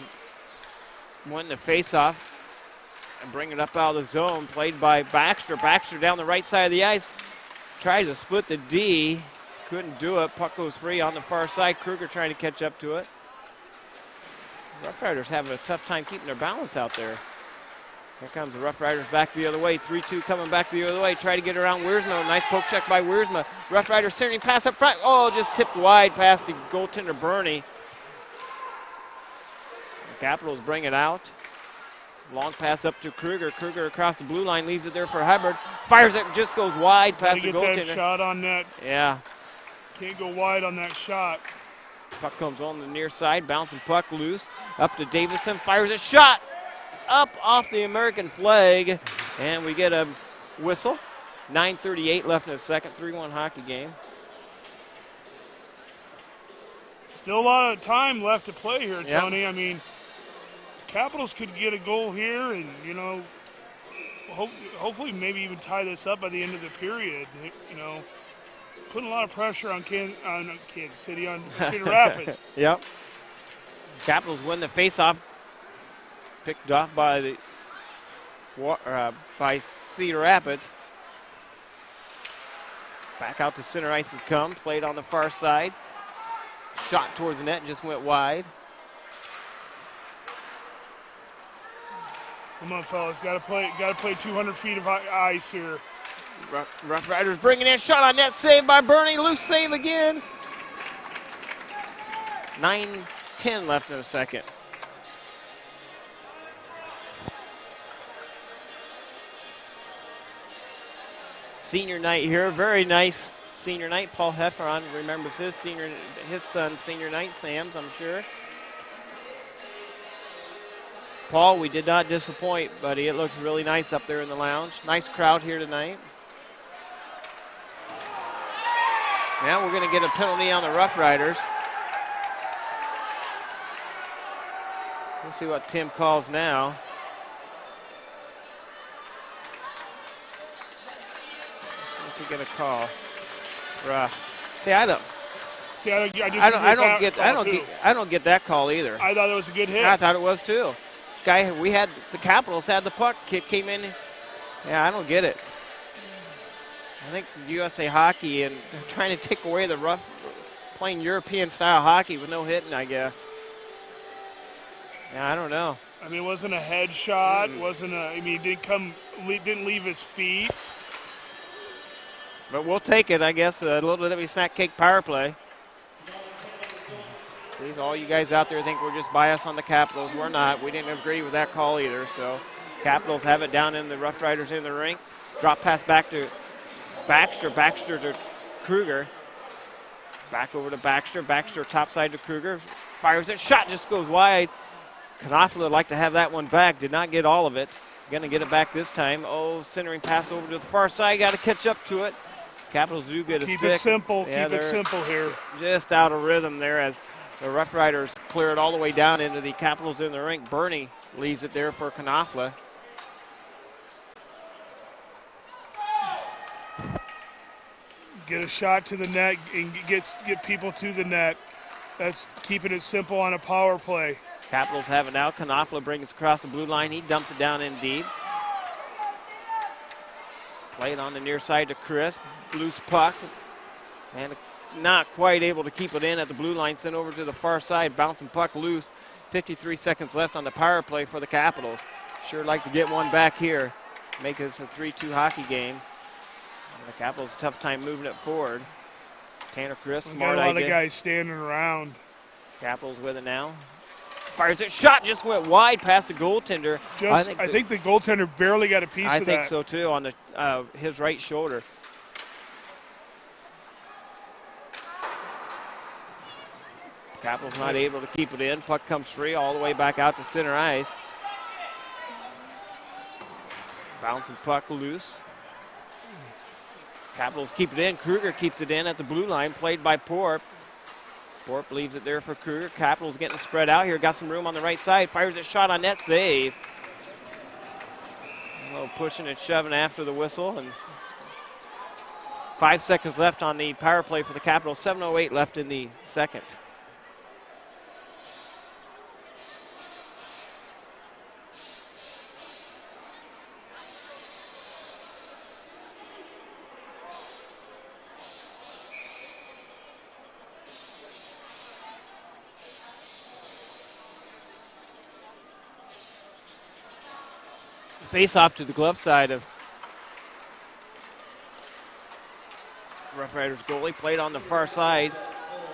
win the face-off and bring it up out of the zone, played by Baxter. Baxter down the right side of the ice, tries to split the D. Couldn't do it. Puck goes free on the far side. Kruger trying to catch up to it. Rough Riders having a tough time keeping their balance out there. Here comes the Rough Riders back the other way. 3-2 coming back the other way. Try to get around Wiersma. Nice poke check by Wiersma. Rough Riders sending pass up front. Oh, just tipped wide past the goaltender Burney. The Capitals bring it out. Long pass up to Kruger. Kruger across the blue line, leaves it there for Hubbard. Fires it, just goes wide past the goaltender. Get that shot on net. Yeah. Can't go wide on that shot. Puck comes on the near side, bouncing puck loose. Up to Davison, fires a shot. Up off the American flag. And we get a whistle. 9:38 left in the second, 3-1 hockey game. Still a lot of time left to play here, Yep. Tony. I mean, Capitals could get a goal here and, hopefully maybe even tie this up by the end of the period, Putting a lot of pressure on Kansas City, on Cedar Rapids. Yep. Capitals win the faceoff. Picked off by by Cedar Rapids. Back out to center ice has come. Played on the far side. Shot towards the net and just went wide. Come on, fellas. Got to play 200 feet of ice here. Rough Riders bringing in, shot on net, saved by Burney, loose save again. 9:10 left in the second. Senior night here, very nice senior night. Paul Hefferon remembers his son's senior night, Sam's, I'm sure. Paul, we did not disappoint, buddy. It looks really nice up there in the lounge. Nice crowd here tonight. Now we're going to get a penalty on the Rough Riders. We'll see what Tim calls now. What's he going to call? Rough. See, I don't get that call either. I thought it was a good hit. I thought it was too. The Capitals had the puck. Kid came in. Yeah, I don't get it. I think the USA Hockey, and they're trying to take away the rough, playing European-style hockey with no hitting, I guess. Yeah, I don't know. I mean, it wasn't a head shot. Didn't leave his feet. But we'll take it, I guess. A little bit of a snack cake power play. Please, all you guys out there think we're just biased on the Capitals. We're not. We didn't agree with that call either. So Capitals have it down in the Rough Riders in the rink. Drop pass back to Baxter. Baxter to Kruger. Back over to Baxter. Baxter top side to Kruger. Fires it. Shot just goes wide. Knopfler would like to have that one back. Did not get all of it. Going to get it back this time. Oh, centering pass over to the far side. Got to catch up to it. Capitals do get a stick. Keep it simple. Keep it simple here. Just out of rhythm there as the Rough Riders clear it all the way down into the Capitals in the rink. Burney leaves it there for Knopfler. Get a shot to the net and get people to the net. That's keeping it simple on a power play. Capitals have it now. Knopfler brings it across the blue line. He dumps it down in deep. Played on the near side to Chris. Loose puck. And not quite able to keep it in at the blue line. Sent over to the far side. Bouncing puck loose. 53 seconds left on the power play for the Capitals. Sure like to get one back here. Make this a 3-2 hockey game. And the Capitals tough time moving it forward. Tanner Chris, smart idea. Got a lot of guys standing around. Capitals with it now. Fires it. Shot just went wide past the goaltender. I think the goaltender barely got a piece of that. I think so too, on the his right shoulder. Capitals not able to keep it in. Puck comes free all the way back out to center ice. Bouncing puck loose. Capitals keep it in. Kruger keeps it in at the blue line, played by Porp. Porp leaves it there for Kruger. Capitals getting spread out here. Got some room on the right side. Fires a shot on net, save. A little pushing and shoving after the whistle. And 5 seconds left on the power play for the Capitals. 7:08 left in the second. Face off to the glove side of Rough Riders goalie. Played on the far side.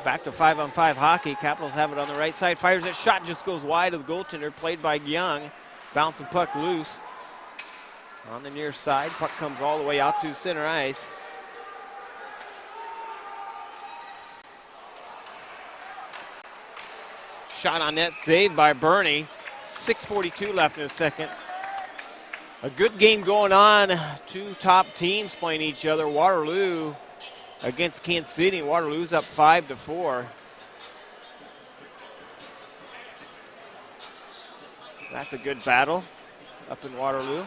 Back to 5-on-5 hockey. Capitals have it on the right side. Fires it. Shot just goes wide of the goaltender. Played by Young. Bouncing puck loose. On the near side. Puck comes all the way out to center ice. Shot on net. Saved by Bernie. 6:42 left in the second. A good game going on. Two top teams playing each other. Waterloo against Kansas City. Waterloo's up 5-4. That's a good battle up in Waterloo.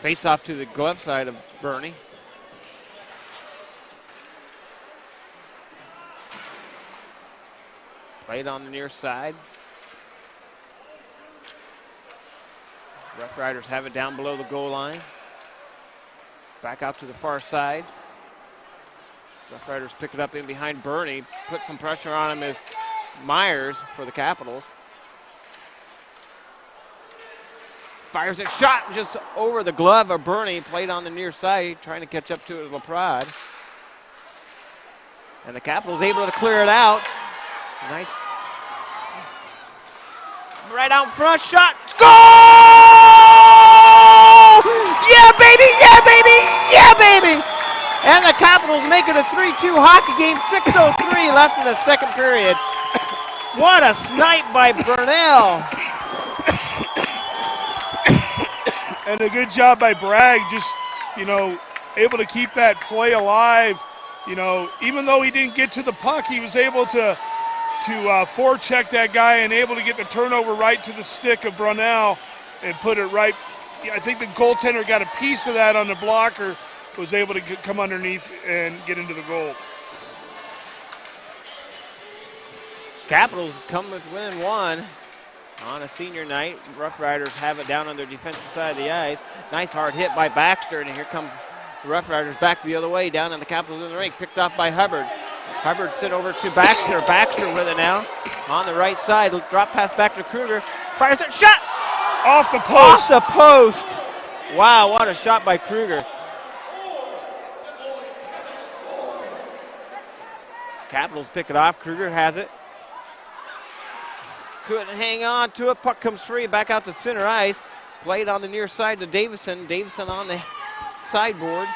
Face off to the glove side of Bernie. Played on the near side. Rough Riders have it down below the goal line. Back out to the far side. Rough Riders pick it up in behind Bernie. Put some pressure on him as Myers for the Capitals. Fires a shot just over the glove of Bernie. Played on the near side, trying to catch up to it with LaPrade. And the Capitals able to clear it out. Nice. Right out in front, shot, goal! Yeah, baby, yeah, baby, yeah, baby! And the Capitals make it a 3-2 hockey game, 6:03 left in the second period. What a snipe by Burnell. And a good job by Bragg, just, able to keep that play alive. Even though he didn't get to the puck, he was able to forecheck that guy and able to get the turnover right to the stick of Brunel and put it right. I think the goaltender got a piece of that on the blocker, was able to come underneath and get into the goal. Capitals come within one on a senior night. Rough Riders have it down on their defensive side of the ice. Nice hard hit by Baxter, and here comes the Rough Riders back the other way down on the Capitals in the rink. Picked off by Hubbard. Hubbard sent over to Baxter. Baxter with it now on the right side. Drop pass back to Kruger. Fires it. Shot! Off the post. Off the post. Wow, what a shot by Kruger. Capitals pick it off. Kruger has it. Couldn't hang on to it. Puck comes free. Back out to center ice. Played on the near side to Davison. Davison on the sideboards.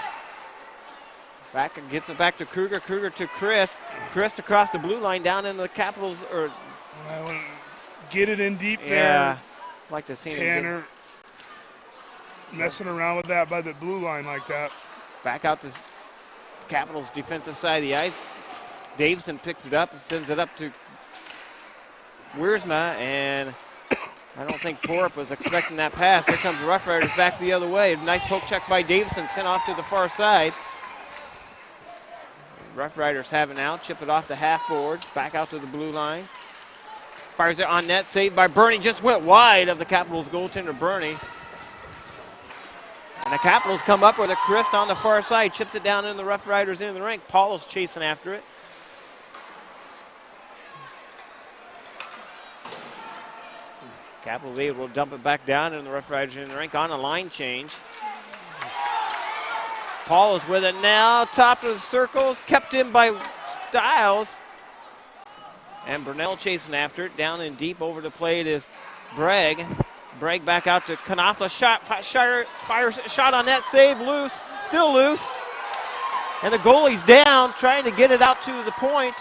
Back and gets it back to Kruger. Kruger to Chris. Chris across the blue line down into the Capitals. Get it in deep there. Yeah, like to see Tanner messing around with that by the blue line like that. Back out to Capitals defensive side of the ice. Davison picks it up and sends it up to Wiersma, and I don't think Porp was expecting that pass. Here comes Rough Riders back the other way. Nice poke check by Davison, sent off to the far side. Rough Riders have it now. Chip it off the half boards. Back out to the blue line. Fires it on net, saved by Bernie. Just went wide of the Capitals goaltender, Bernie. And the Capitals come up with a Christ on the far side. Chips it down in the Rough Riders in the rink. Paul is chasing after it. Capitals able to dump it back down in the Rough Riders in the rink on a line change. Paul is with it now. Top of the circles. Kept in by Stiles. And Burnell chasing after it. Down and deep over the plate is Bragg. Bragg back out to Knopfler. Fires a shot on net. Save. Loose. Still loose. And the goalie's down. Trying to get it out to the point.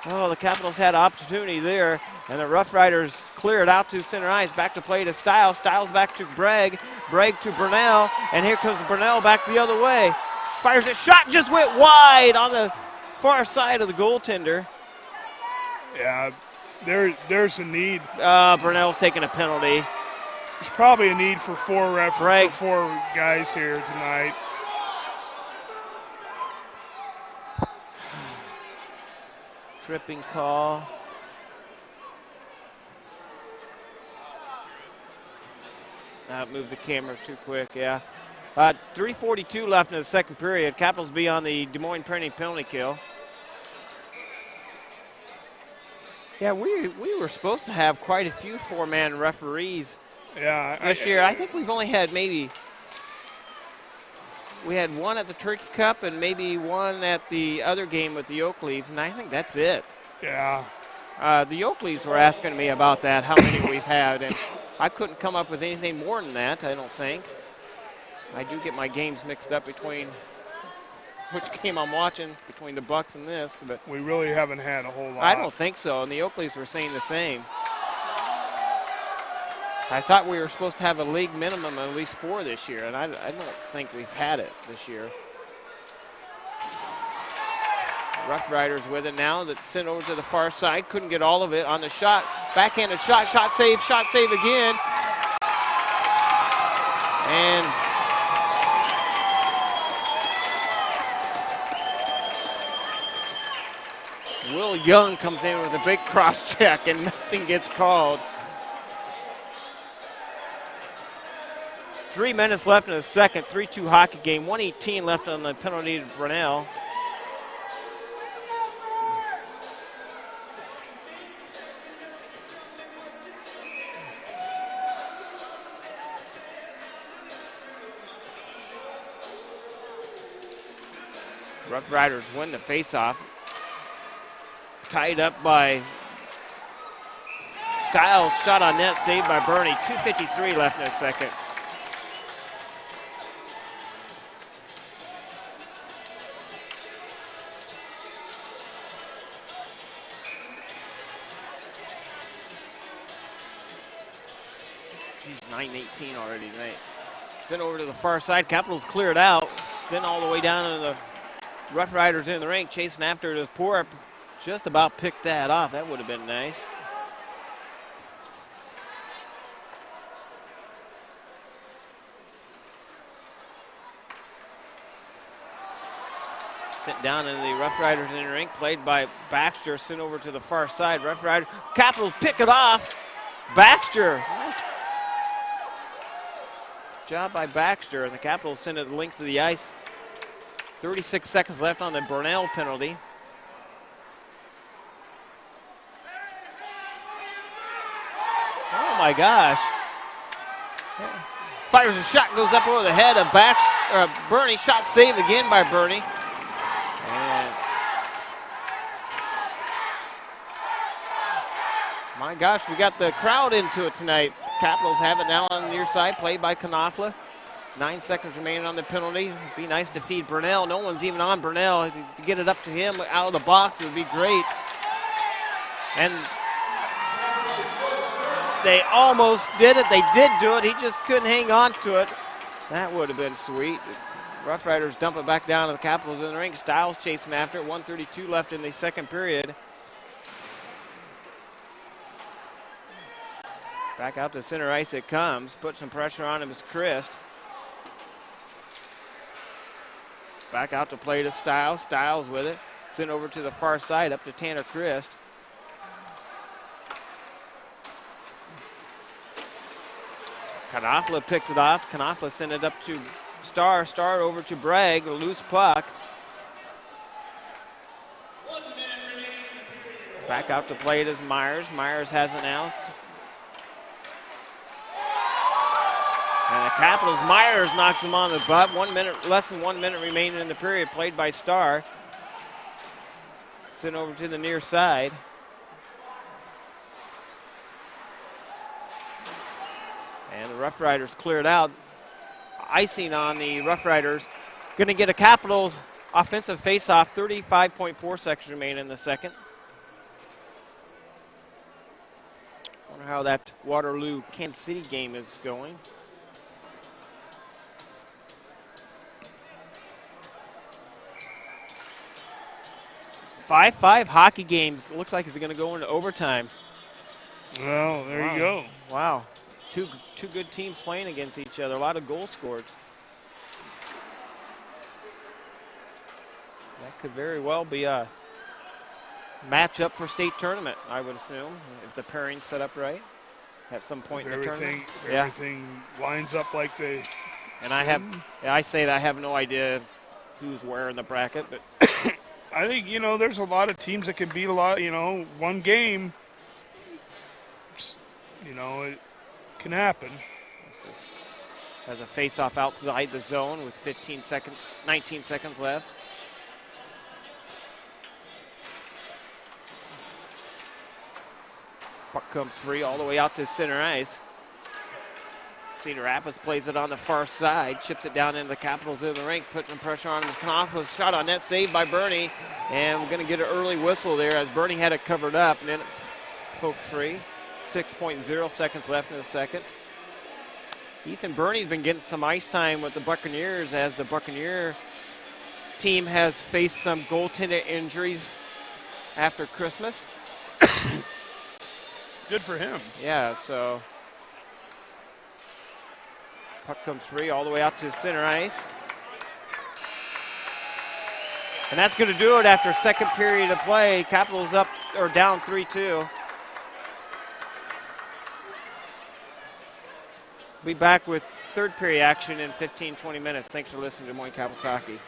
Oh, the Capitals had opportunity there. And the Rough Riders clear it out to center ice. Back to play to Stiles. Stiles back to Bragg. Bragg to Burnell. And here comes Burnell back the other way. Fires it. Shot just went wide on the far side of the goaltender. Yeah, there's a need. Burnell's taking a penalty. There's probably a need for four guys here tonight. Tripping call. Move the camera too quick, yeah. 3:42 left in the second period. Capitals be on the Des Moines penalty kill. Yeah, we were supposed to have quite a few four-man referees this year. I think we've only had we had one at the Turkey Cup and maybe one at the other game with the Oakleys, and I think that's it. Yeah. The Oakleys were asking me about that, how many we've had, and I couldn't come up with anything more than that, I don't think. I do get my games mixed up between which game I'm watching, between the Bucks and this. But we really haven't had a whole lot. I don't think so, and the Oakleys were saying the same. I thought we were supposed to have a league minimum of at least 4 this year, and I don't think we've had it this year. Rough Riders with it now. That's sent over to the far side. Couldn't get all of it on the shot. Backhanded shot. Shot save again. And Will Young comes in with a big cross check, and nothing gets called. 3 minutes left in the second. 3-2 hockey game. 1:18 left on the penalty to Brunel. Rough Riders win the faceoff. Tied up by Stiles. Shot on net, saved by Bernie. 2:53 left in the second. Geez, 9:18 already tonight. Sent over to the far side. Capitals cleared out. Sent all the way down to the Rough Riders in the rink, chasing after it as Poor just about picked that off. That would have been nice. Sent down in the Rough Riders in the rink, played by Baxter, sent over to the far side. Rough Riders, Capitals pick it off. Baxter, nice job by Baxter, and the Capitals send it the length of the ice. 36 seconds left on the Burnell penalty. Oh my gosh. Fires a shot, goes up over the head of Bernie. Shot saved again by Bernie. And my gosh, we got the crowd into it tonight. Capitals have it now on the near side, played by Knopfler. 9 seconds remaining on the penalty. It'd be nice to feed Burnell. No one's even on Burnell. To get it up to him out of the box would be great. And they almost did it. They did do it. He just couldn't hang on to it. That would have been sweet. Rough Riders dump it back down to the Capitals in the rink. Stiles chasing after it. 1:32 left in the second period. Back out to center ice it comes. Put some pressure on him as Christ. Back out to play to Stiles. Stiles with it. Sent over to the far side up to Tanner Christ. Knopfler picks it off. Knopfler sent it up to Star. Star over to Bragg. A loose puck. Back out to play it is Myers. Myers has it now. And the Capitals, Myers knocks him on the butt. 1 minute, less than 1 minute remaining in the period, played by Star. Sent over to the near side. And the Rough Riders cleared out. Icing on the Rough Riders. Going to get a Capitals offensive faceoff. 35.4 seconds remain in the second. Wonder how that Waterloo Kansas City game is going. Five hockey games. Looks like it's going to go into overtime. Well, there you go. Wow. Two good teams playing against each other. A lot of goals scored. That could very well be a matchup for state tournament, I would assume, if the pairing's set up right at some point in the tournament. Everything lines up like they. And I say that I have no idea who's where in the bracket, but I think, there's a lot of teams that can beat a lot, one game, it can happen. Has a face-off outside the zone with 19 seconds left. Puck comes free all the way out to center ice. Cedar Rapids plays it on the far side, chips it down into the Capitals in the rink, putting pressure on Knopfler's shot on net, saved by Bernie. And we're going to get an early whistle there as Bernie had it covered up, and then it poked free. 6.0 seconds left in the second. Ethan Bernie's been getting some ice time with the Buccaneers as the Buccaneer team has faced some goaltender injuries after Christmas. Good for him. Yeah, so puck comes free all the way out to center ice. And that's going to do it after second period of play. Capitals up or down 3-2. Be back with third period action in 15-20 minutes. Thanks for listening to Moines Capitals Hockey.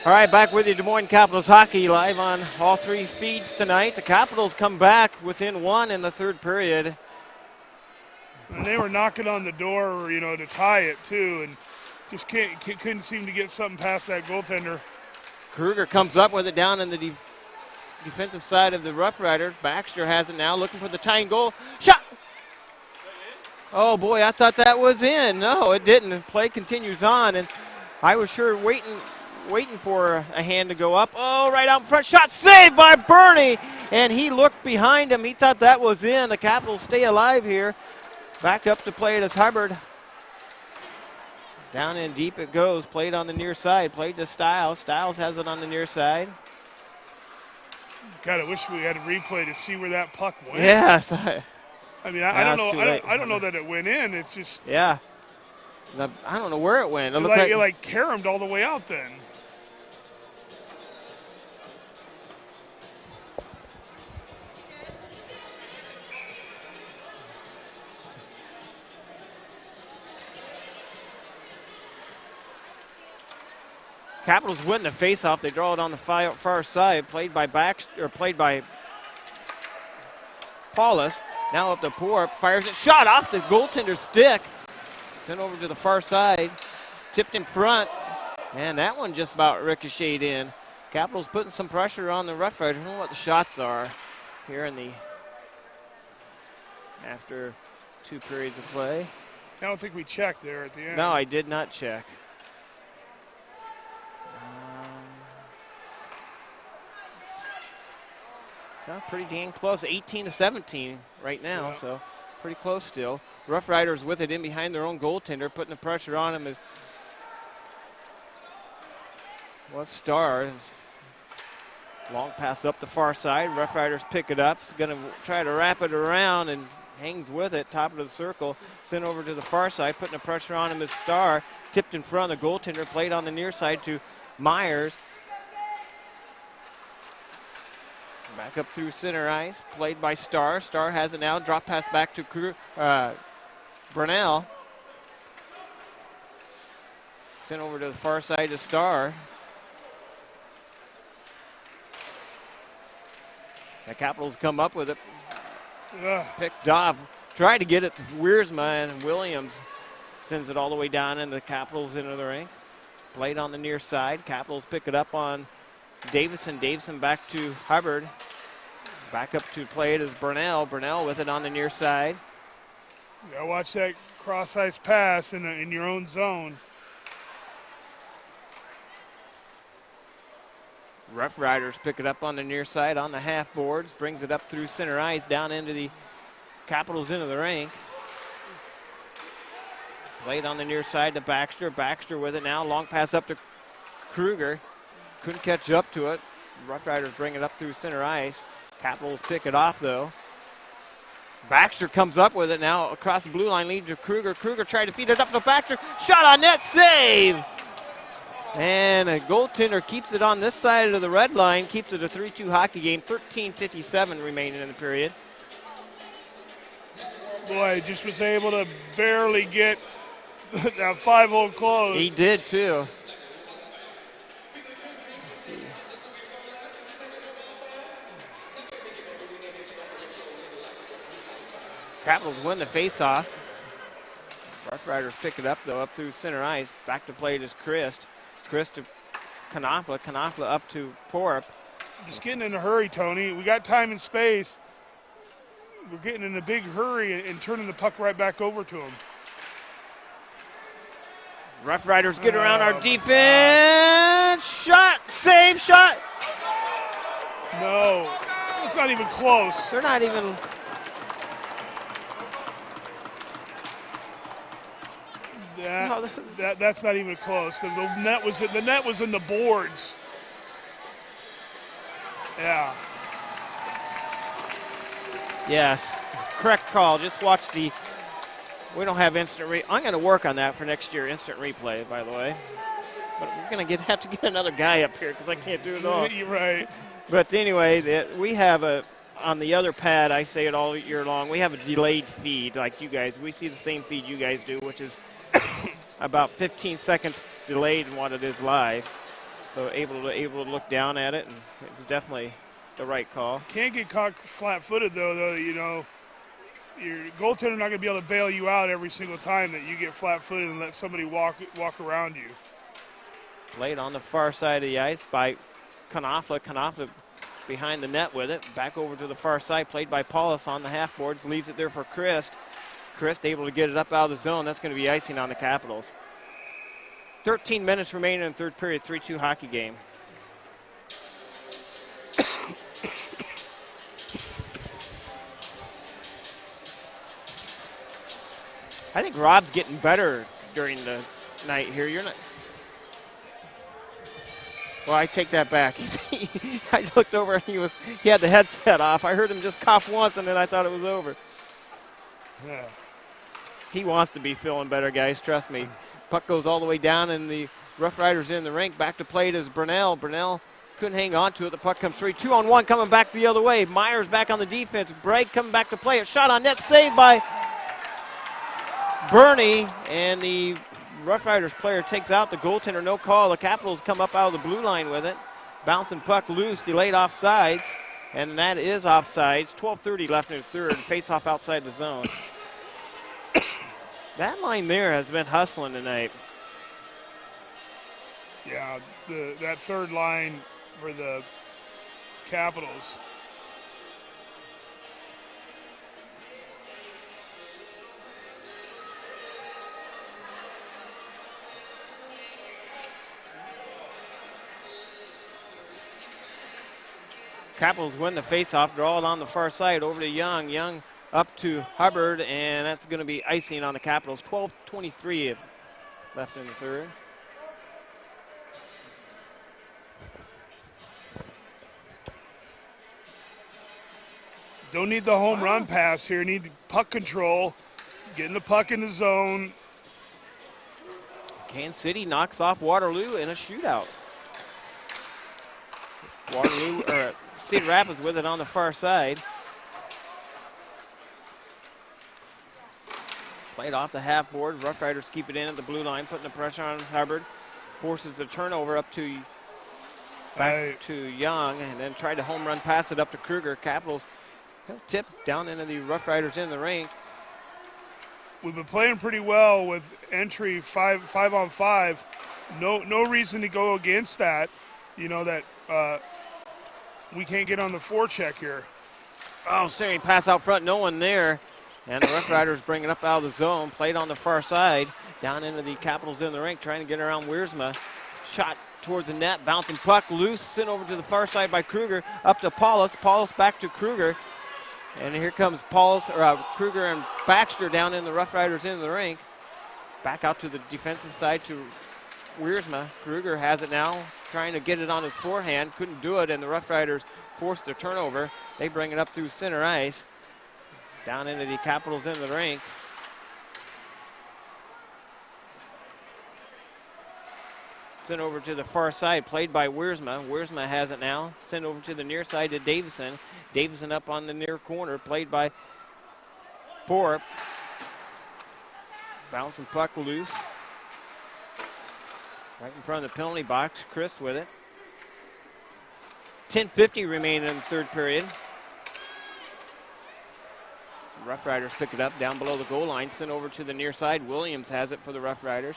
All right, back with you, Des Moines Capitals hockey live on all three feeds tonight. The Capitals come back within one in the third period. And they were knocking on the door, to tie it too, and just couldn't seem to get something past that goaltender. Kruger comes up with it down in the defensive side of the Rough Riders. Baxter has it now, looking for the tying goal. Shot! Oh, boy, I thought that was in. No, it didn't. The play continues on, and I was sure waiting for a hand to go up. Oh, right out in front. Shot saved by Bernie, and he looked behind him. He thought that was in. The Capitals stay alive here. Back up to play it as Hubbard. Down in deep it goes. Played on the near side. Played to Stiles. Stiles has it on the near side. God, I wish we had a replay to see where that puck went. Yes. I don't know that it went in. It's just. Yeah. I don't know where it went. It like caromed all the way out then. Capitals win the faceoff. They draw it on the far side. Played by Paulus. Now up to Poor. Fires it. Shot off the goaltender's stick. Sent over to the far side. Tipped in front. And that one just about ricocheted in. Capitals putting some pressure on the Rough Riders. I don't know what the shots are here after 2 periods of play. I don't think we checked there at the end. No, I did not check. Pretty dang close. 18-17 right now, so pretty close still. Rough Riders with it in behind their own goaltender, putting the pressure on him was Starr. Long pass up the far side. Rough Riders pick it up. He's going to try to wrap it around and hangs with it. Top of the circle. Sent over to the far side, putting the pressure on him is Starr. Tipped in front of the goaltender. Played on the near side to Myers. Back up through center ice. Played by Starr. Starr has it now. Drop pass back to Brunell. Sent over to the far side to Starr. The Capitals come up with it. Picked off. Tried to get it to Wiersma, and Williams sends it all the way down, and the Capitals into the rink. Played on the near side. Capitals pick it up on Davison. Davison back to Hubbard. Back up to play it is Brunell. Brunell with it on the near side. You gotta watch that cross-ice pass in your own zone. Rough Riders pick it up on the near side on the half boards. Brings it up through center ice down into the Capitals into the rink. Played on the near side to Baxter. Baxter with it now. Long pass up to Kruger. Couldn't catch up to it. Rough Riders bring it up through center ice. Capitals pick it off, though. Baxter comes up with it now across the blue line, lead to Kruger. Kruger tried to feed it up to Baxter. Shot on net, save! And a goaltender keeps it on this side of the red line, keeps it a 3-2 hockey game. 13:57 remaining in the period. Boy, just was able to barely get that 5-0 close. He did, too. Capitals win the faceoff. Rough Riders pick it up, though, up through center ice. Back to play it is Christ. Christ to Knopfler. Knopfler up to Porup. Just getting in a hurry, Tony. We got time and space. We're getting in a big hurry and turning the puck right back over to him. Rough Riders get around our defense. Shot, save, shot. No, it's not even close. They're not even. That's not even close. The net was in the boards. Yeah. Yes, correct call. Just watch the. We don't have instant I'm going to work on that for next year. Instant replay, by the way. But we're going to have to get another guy up here because I can't do it all. You're right. But anyway, we have on the other pad. I say it all year long. We have a delayed feed like you guys. We see the same feed you guys do, which is about 15 seconds delayed in what it is live. So able to look down at it, and it was definitely the right call. Can't get caught flat-footed, though, you know. Your goaltender not going to be able to bail you out every single time that you get flat-footed and let somebody walk around you. Played on the far side of the ice by Knopfler. Knopfler behind the net with it. Back over to the far side, played by Paulus on the half boards. Leaves it there for Christ. Christ able to get it up out of the zone. That's going to be icing on the Capitals. 13 minutes remaining in the third period, 3-2 hockey game. I think Rob's getting better during the night here. You're not. Well, I take that back. I looked over and he had the headset off. I heard him just cough once, and then I thought it was over. Yeah. He wants to be feeling better, guys. Trust me. Puck goes all the way down, and the Rough Riders in the rink. Back to play it is Brunell. Brunell couldn't hang on to it. The puck comes free. 2-on-1 coming back the other way. Myers back on the defense. Bragg coming back to play it. Shot on net, saved by Bernie, and the Rough Riders player takes out the goaltender. No call. The Capitals come up out of the blue line with it. Bouncing puck loose, delayed offsides, and that is offsides. 12:30 left in the third. Face off outside the zone. That line there has been hustling tonight. Yeah, that third line for the Capitals. Capitals win the faceoff, draw it on the far side over to Young. Young up to Hubbard, and that's going to be icing on the Capitals. 12:23 left in the third. Don't need the home run pass here. Need puck control, getting the puck in the zone. Kansas City knocks off Waterloo in a shootout. Waterloo, or Cedar Rapids with it on the far side. Played off the half board. Rough Riders keep it in at the blue line, putting the pressure on Hubbard. Forces the turnover up to back to Young, and then tried to home run pass it up to Kruger. Capitals tip down into the Rough Riders in the rink. We've been playing pretty well with entry 5-on-5. No reason to go against that. You know that we can't get on the forecheck here. Oh, Siri pass out front, no one there. And the Rough Riders bring it up out of the zone. Played on the far side, down into the Capitals in the rink, trying to get around Wiersma. Shot towards the net, bouncing puck loose, sent over to the far side by Kruger, up to Paulus. Paulus back to Kruger. And here comes Kruger and Baxter down in the Rough Riders in the rink. Back out to the defensive side to Wiersma. Kruger has it now, trying to get it on his forehand. Couldn't do it, and the Rough Riders forced the turnover. They bring it up through center ice. Down into the Capitals in the rink. Sent over to the far side, played by Wiersma. Wiersma has it now. Sent over to the near side to Davison. Davison up on the near corner, played by Borup. Bouncing puck loose. Right in front of the penalty box. Christ with it. 10:50 remaining in the third period. Rough Riders pick it up down below the goal line. Sent over to the near side. Williams has it for the Rough Riders.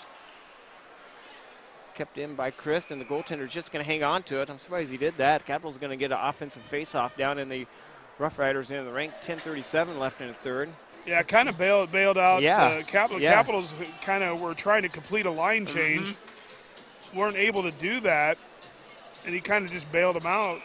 Kept in by Christ, and the goaltender's just going to hang on to it. I'm surprised he did that. Capitals going to get an offensive face-off down in the Rough Riders in the rink. 10:37 left in the third. Yeah, kind of bailed out. Yeah. Capitals kind of were trying to complete a line change. Weren't able to do that, and he kind of just bailed them out.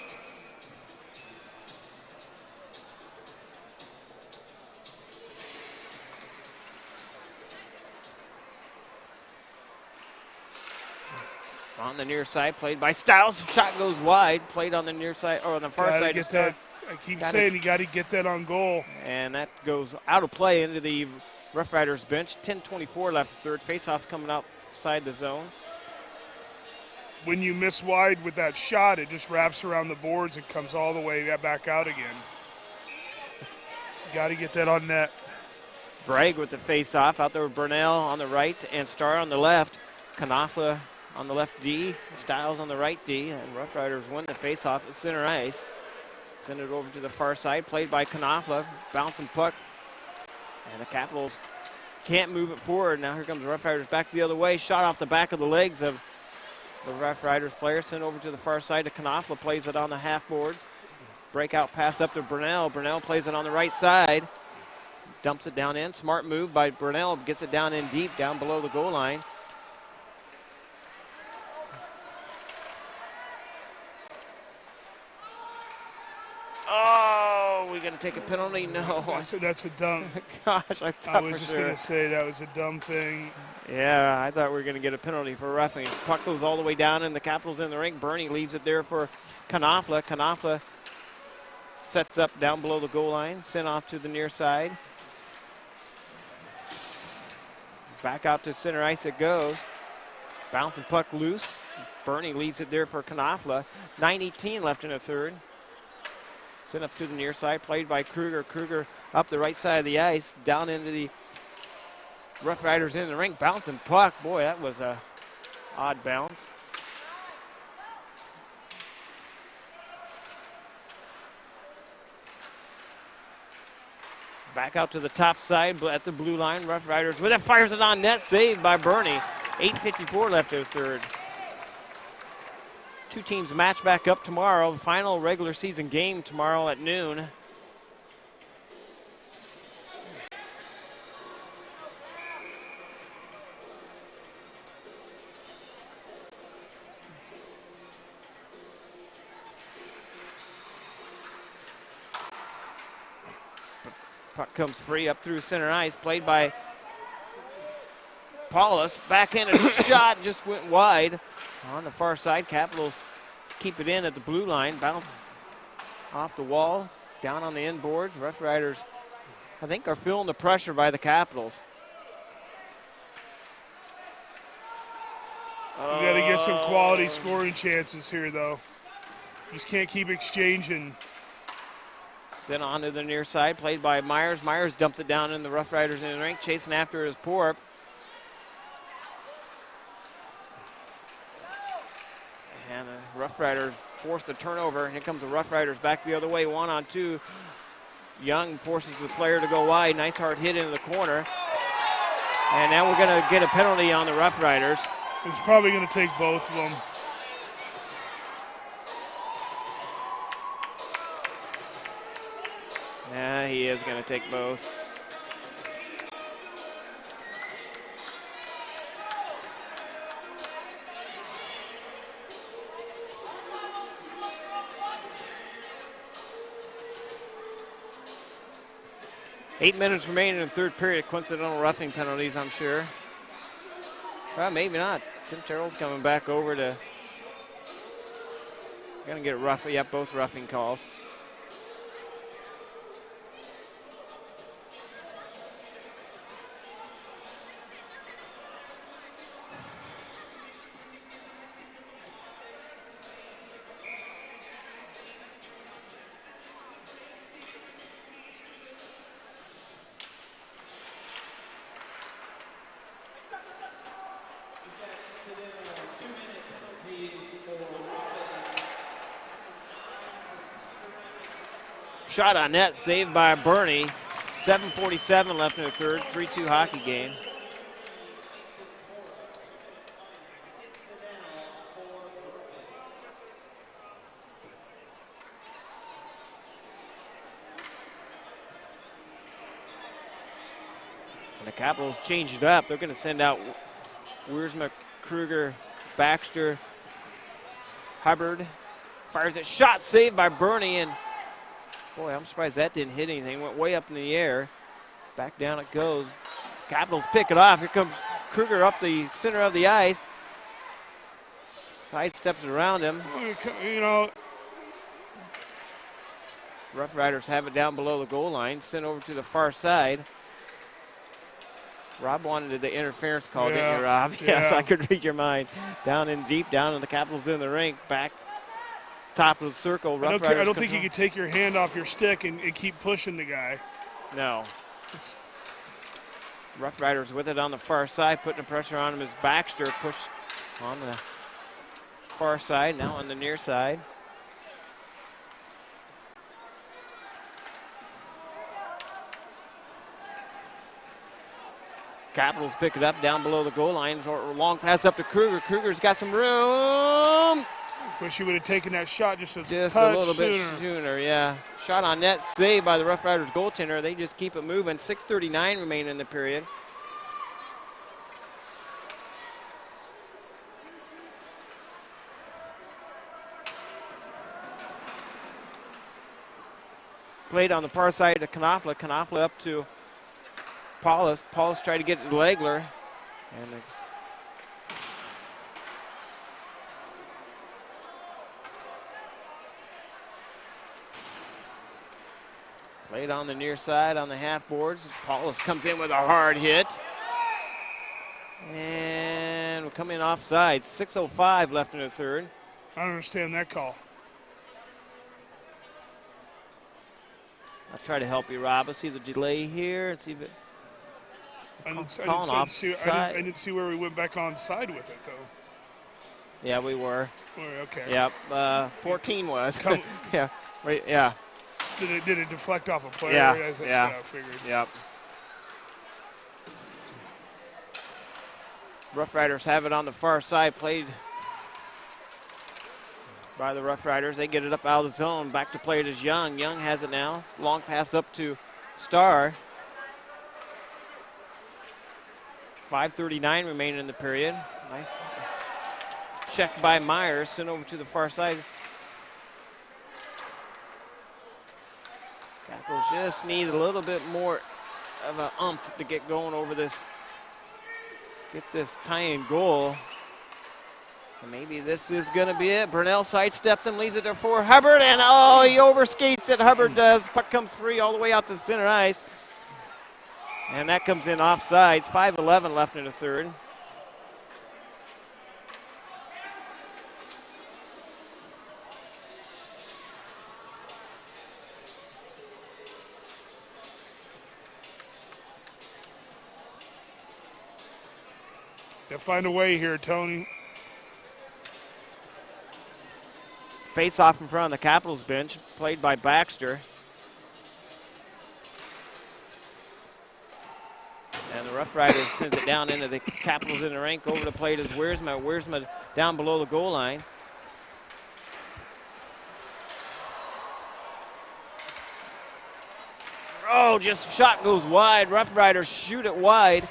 On the near side, played by Stiles. Shot goes wide. Played on the near side, or on the far side. I keep saying you got to get that on goal. And that goes out of play into the Rough Riders bench. 10:24 left in third. Faceoff's coming outside the zone. When you miss wide with that shot, it just wraps around the boards and comes all the way back out again. Got to get that on net. Bragg with the faceoff. Out there with Burnell on the right and Starr on the left. Knopfler on the left D, Styles on the right D, and Rough Riders win the faceoff at center ice. Send it over to the far side, played by Knopfler, bouncing puck. And the Capitals can't move it forward. Now here comes the Rough Riders back the other way. Shot off the back of the legs of the Rough Riders player. Sent over to the far side to Knopfler, plays it on the half boards. Breakout pass up to Brunel. Brunel plays it on the right side. Dumps it down in. Smart move by Brunel. Gets it down in deep, down below the goal line. Oh, we going to take a penalty? No. That's a dumb. Gosh, I thought I was just going to say that was a dumb thing. Yeah, I thought we were going to get a penalty for roughing. Puck goes all the way down, and the Capitals in the rink. Bernie leaves it there for Knopfler. Knopfler sets up down below the goal line. Sent off to the near side. Back out to center ice it goes. Bouncing puck loose. Bernie leaves it there for Knopfler. 9:18 left in the third. Sent up to the near side, played by Kruger. Kruger up the right side of the ice, down into the Rough Riders in the rink. Bouncing puck. Boy, that was a odd bounce. Back out to the top side at the blue line. Rough Riders with it, fires it on net, saved by Bernie. 8:54 left in the third. Two teams match back up tomorrow. Final regular season game tomorrow at noon. Puck comes free up through center ice, played by Paulus. Backhanded shot just went wide. On the far side, Capitals keep it in at the blue line. Bounce off the wall, down on the inboards. Rough Riders, I think, are feeling the pressure by the Capitals. You got to get some quality scoring chances here, though. You just can't keep exchanging. Sent on to the near side, played by Myers. Myers dumps it down in the Rough Riders in the rink. Chasing after his Porup. And the Rough Riders force the turnover. Here comes the Rough Riders back the other way, 1-on-2. Young forces the player to go wide. Nice hard hit into the corner. And now we're going to get a penalty on the Rough Riders. It's probably going to take both of them. Yeah, he is going to take both. Eight minutes remaining in the third period. Coincidental roughing penalties, I'm sure. Well, maybe not. Tim Terrell's coming back over to. Going to get rough. Yep, both roughing calls. Shot on net, saved by Bernie. 7:47 left in the third, 3-2 hockey game. And the Capitals changed it up. They're going to send out Wiersma, Kruger, Baxter, Hubbard. Fires it, shot saved by Bernie, and boy, I'm surprised that didn't hit anything. Went way up in the air. Back down it goes. Capitals pick it off. Here comes Kruger up the center of the ice. Sidesteps around him. You know, Rough Riders have it down below the goal line. Sent over to the far side. Rob wanted the interference call, didn't you, Rob? Yeah. Yes, I could read your mind. Down in deep, down in the Capitals in the rink. Back top of the circle. I don't think you can take your hand off your stick and keep pushing the guy. No. Rough Riders with it on the far side, putting the pressure on him as Baxter on the far side, now on the near side. Capitals pick it up down below the goal line. Long pass up to Kruger. Kruger's got some room. Wish he would have taken that shot just a little bit sooner, yeah. Shot on net, saved by the Rough Riders goaltender. They just keep it moving. 6:39 remain in the period. Played on the far side to Knopfler. Knopfler up to Paulus. Paulus tried to get it to Legler. And played on the near side on the half boards. Paulus comes in with a hard hit. And we're coming offside. 6:05 left in the third. I don't understand that call. I'll try to help you, Rob. Let's see the delay here and see if it. I didn't see where we went back on side with it, though. Yeah, we were. Okay. Yep. 14 was. Yeah. Right. Yeah. Did it deflect off a player? Yeah. That's what I figured. Yep. Rough Riders have it on the far side. Played by the Rough Riders. They get it up out of the zone. Back to play it is Young. Young has it now. Long pass up to Starr. 5:39 remaining in the period. Nice check by Myers. Sent over to the far side. Capitals just need a little bit more of an oomph to get going over this. Get this tying goal. And maybe this is going to be it. Burnell sidesteps him, leaves it there for Hubbard, and he overskates it. Hubbard does. Puck comes free all the way out to center ice. And that comes in offsides. 5:11 left in the third. They'll find a way here, Tony. Face off in front of the Capitals bench, played by Baxter. And the Rough Riders sends it down into the Capitals in the rink. Over the plate is Wiersma. Wiersma down below the goal line. Just shot goes wide. Rough Riders shoot it wide.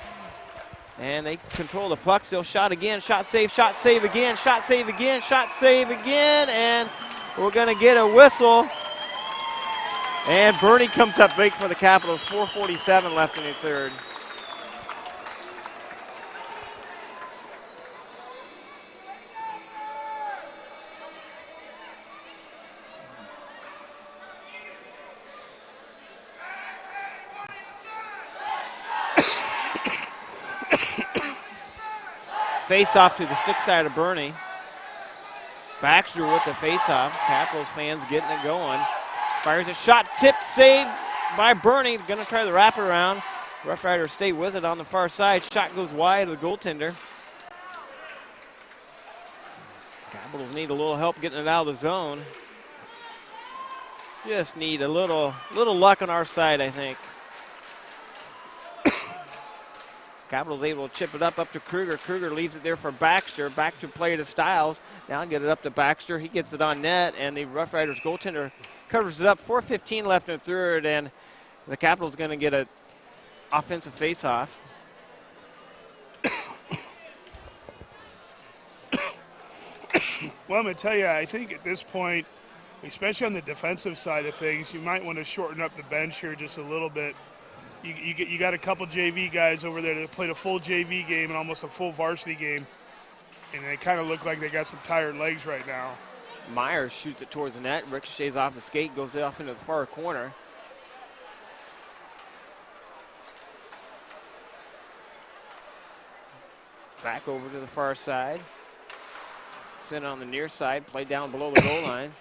And they control the puck. Still shot again. Shot save again. Shot save again. Shot save again. And we're going to get a whistle. And Bernie comes up big for the Capitals. 4:47 left in the third. Face off to the stick side of Bernie. Baxter with the face off. Capitals fans getting it going. Fires a shot, tipped, saved by Bernie. Going to try the wraparound. Rough Riders stay with it on the far side. Shot goes wide of the goaltender. Capitals need a little help getting it out of the zone. Just need a little luck on our side, I think. Capitals able to chip it up to Kruger. Kruger leaves it there for Baxter. Back to play to Stiles. Now get it up to Baxter. He gets it on net, and the Rough Riders goaltender covers it up. 4:15 left in the third, and the Capitals going to get an offensive face-off. Well, I'm going to tell you, I think at this point, especially on the defensive side of things, you might want to shorten up the bench here just a little bit. You got a couple JV guys over there that played a full JV game and almost a full varsity game, and they kind of look like they got some tired legs right now. Myers shoots it towards the net, ricochets off the skate, goes off into the far corner. Back over to the far side. Sent on the near side, play down below the goal line.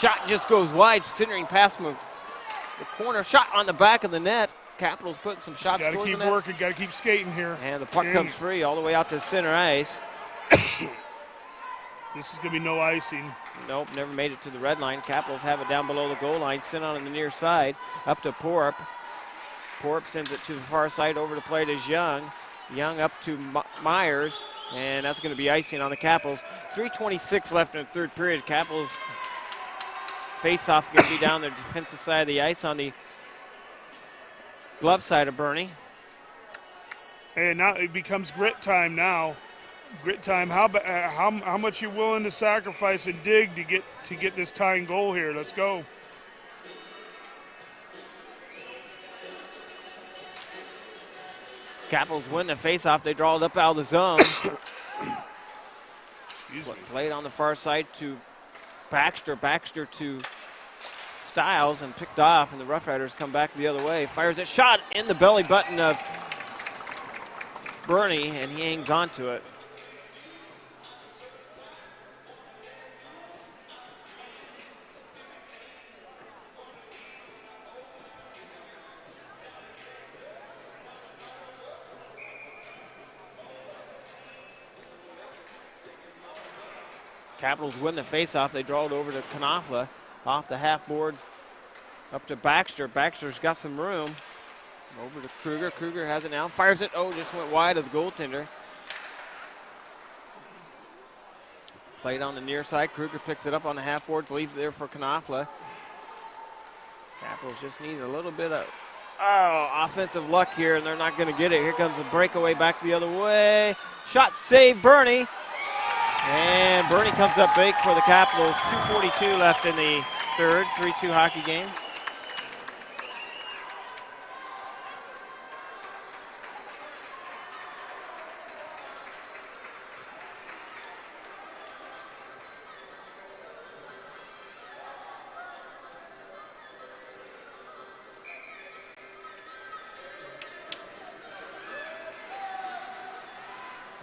Shot just goes wide, centering past the corner. Shot on the back of the net. Capitals putting some shots Got to toward keep the net. working. Got to keep skating here. And the puck comes free all the way out to center ice. This is going to be no icing. Nope, never made it to the red line. Capitals have it down below the goal line, sent on the near side, up to Porp. Porp sends it to the far side, over the plate is Young. Young up to Myers, and that's going to be icing on the Capitals. 3:26 left in the third period. Capitals face-off's going to be down the defensive side of the ice on the glove side of Bernie. And now it becomes grit time now. Grit time. How much you willing to sacrifice and dig to get this tying goal here? Let's go. Capitals win the faceoff. They draw it up out of the zone. Played on the far side to Baxter. Baxter to Stiles and picked off, and the Rough Riders come back the other way. Fires it, shot in the belly button of Bernie, and he hangs on to it. Capitals win the faceoff. They draw it over to Knopfler, off the half boards, up to Baxter. Baxter's got some room. Over to Kruger. Kruger has it now. Fires it. Oh, just went wide of the goaltender. Played on the near side. Kruger picks it up on the half boards, leaves it there for Knopfler. Capitals just need a little bit of offensive luck here, and they're not going to get it. Here comes a breakaway back the other way. Shot save, Bernie. And Bernie comes up big for the Capitals. 2:42 left in the third. 3-2 hockey game.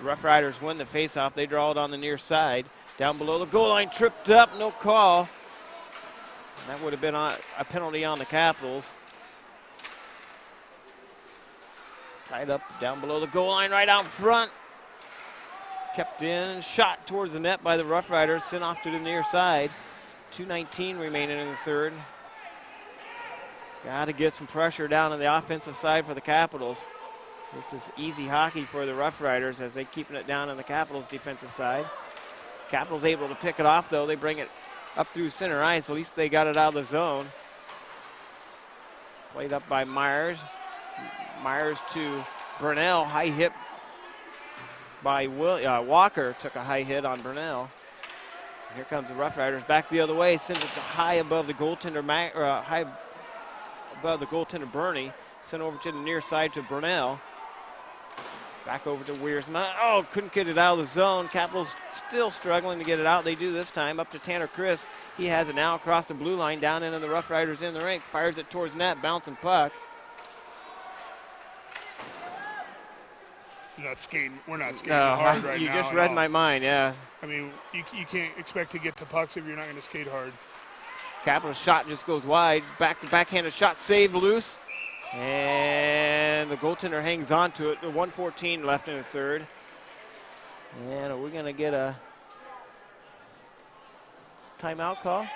Rough Riders win the faceoff. They draw it on the near side. Down below the goal line, tripped up, no call. That would have been a penalty on the Capitals. Tied up down below the goal line, right out front. Kept in, shot towards the net by the Rough Riders, sent off to the near side. 2:19 remaining in the third. Got to get some pressure down on the offensive side for the Capitals. This is easy hockey for the Rough Riders as they keeping it down on the Capitals' defensive side. Capitals able to pick it off, though. They bring it up through center ice. At least they got it out of the zone. Played up by Myers. Myers to Burnell. High hit by Walker. Took a high hit on Burnell. Here comes the Rough Riders back the other way. Sends it high above the goaltender, high above the goaltender Bernie. Sent over to the near side to Burnell. Back over to Wiersma. Oh, couldn't get it out of the zone. Capitals still struggling to get it out. They do this time. Up to Tanner Chris. He has it now across the blue line, down into the Rough Riders in the rink. Fires it towards net, bouncing puck. We're not skating hard right now. You just read my mind, yeah. I mean, you can't expect to get to pucks if you're not going to skate hard. Capitals shot just goes wide. Backhanded shot, saved loose. And the goaltender hangs on to it. 1:14 left in the third. And are we going to get a timeout call?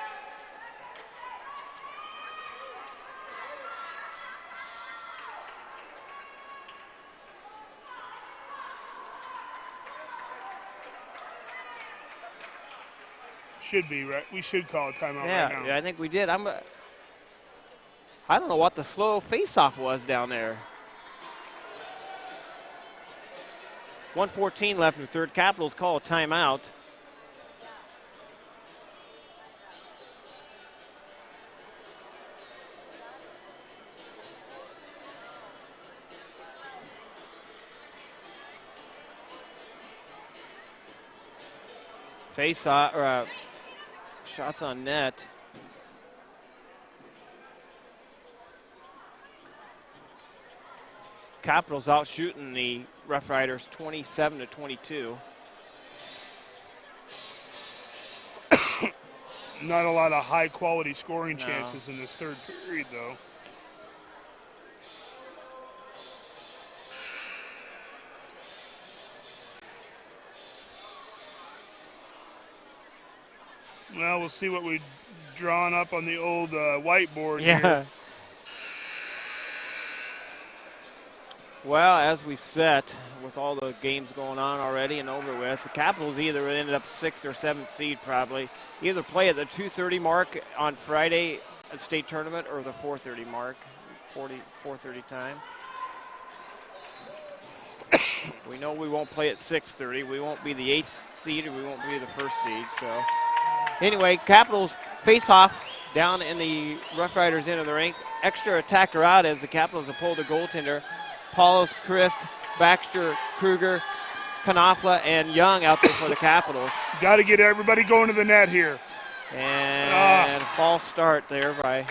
Should be, right? We should call a timeout right now. Yeah, I think we did. I don't know what the slow face-off was down there. 1:14 left in the third. Capitals call a timeout. Face-off, shots on net. Capitals out shooting the Rough Riders 27-22. Not a lot of high quality scoring chances in this third period, though. Well, we'll see what we've drawn up on the old whiteboard Yeah. here. Well, as we set, with all the games going on already and over with, the Capitals either ended up 6th or 7th seed probably. Either play at the 2:30 mark on Friday at state tournament or the 4:30 mark, 4:30 time. We know we won't play at 6:30. We won't be the 8th seed, and we won't be the 1st seed. So, anyway, Capitals face off down in the Rough Riders end of the rink. Extra attacker out as the Capitals have pulled the goaltender. Paulus, Christ, Baxter, Kruger, Knopfler, and Young out there for the Capitals. Got to get everybody going to the net here. And a false start there by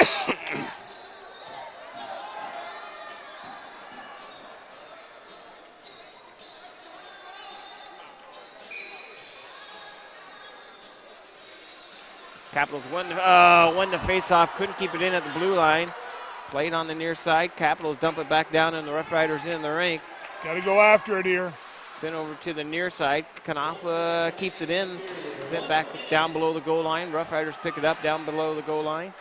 Capitals won the face-off, couldn't keep it in at the blue line. Played on the near side. Capitals dump it back down in the Rough Riders in the rink. Got to go after it here. Sent over to the near side. Knopfler keeps it in. Sent back down below the goal line. Rough Riders pick it up down below the goal line.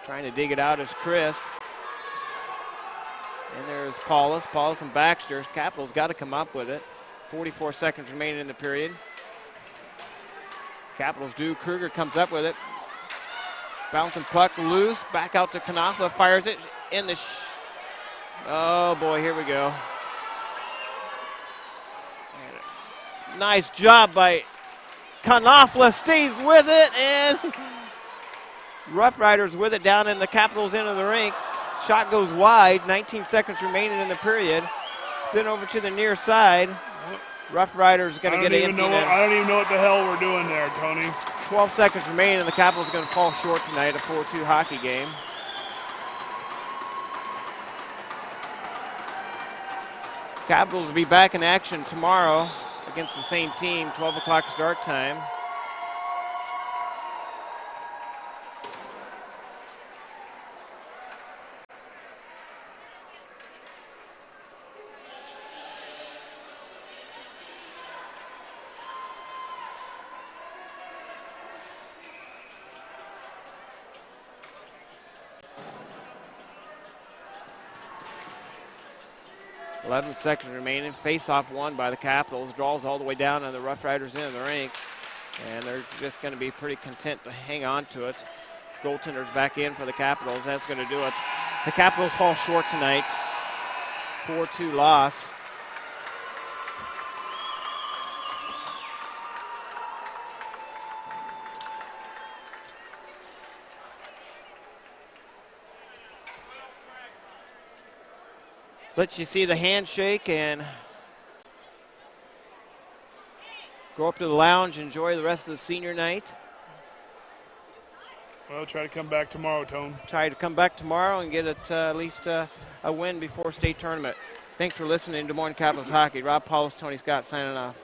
Trying to dig it out is Christ. And there's Paulus. Paulus and Baxter. Capitals got to come up with it. 44 seconds remaining in the period. Capitals do. Kruger comes up with it. Bouncing puck loose. Back out to Knopfler. Fires it in the... oh, boy. Here we go. Nice job by Knopfler. Stays with it. And Rough Riders with it down in the Capitals end of the rink. Shot goes wide. 19 seconds remaining in the period. Sent over to the near side. Rough Riders going to get it empty. I don't even know what the hell we're doing there, Tony. 12 seconds remaining, and the Capitals are going to fall short tonight, a 4-2 hockey game. Capitals will be back in action tomorrow against the same team, 12 o'clock start time. .11 seconds remaining. Face-off won by the Capitals. Draws all the way down on the Rough Riders in the rink. And they're just going to be pretty content to hang on to it. Goaltender's back in for the Capitals. That's going to do it. The Capitals fall short tonight. 4-2 loss. Let you see the handshake and go up to the lounge, enjoy the rest of the senior night. Well, try to come back tomorrow, Tone. Try to come back tomorrow and get it, at least a win before state tournament. Thanks for listening to Des Moines Capitals Hockey. Rob Paulus, Tony Scott signing off.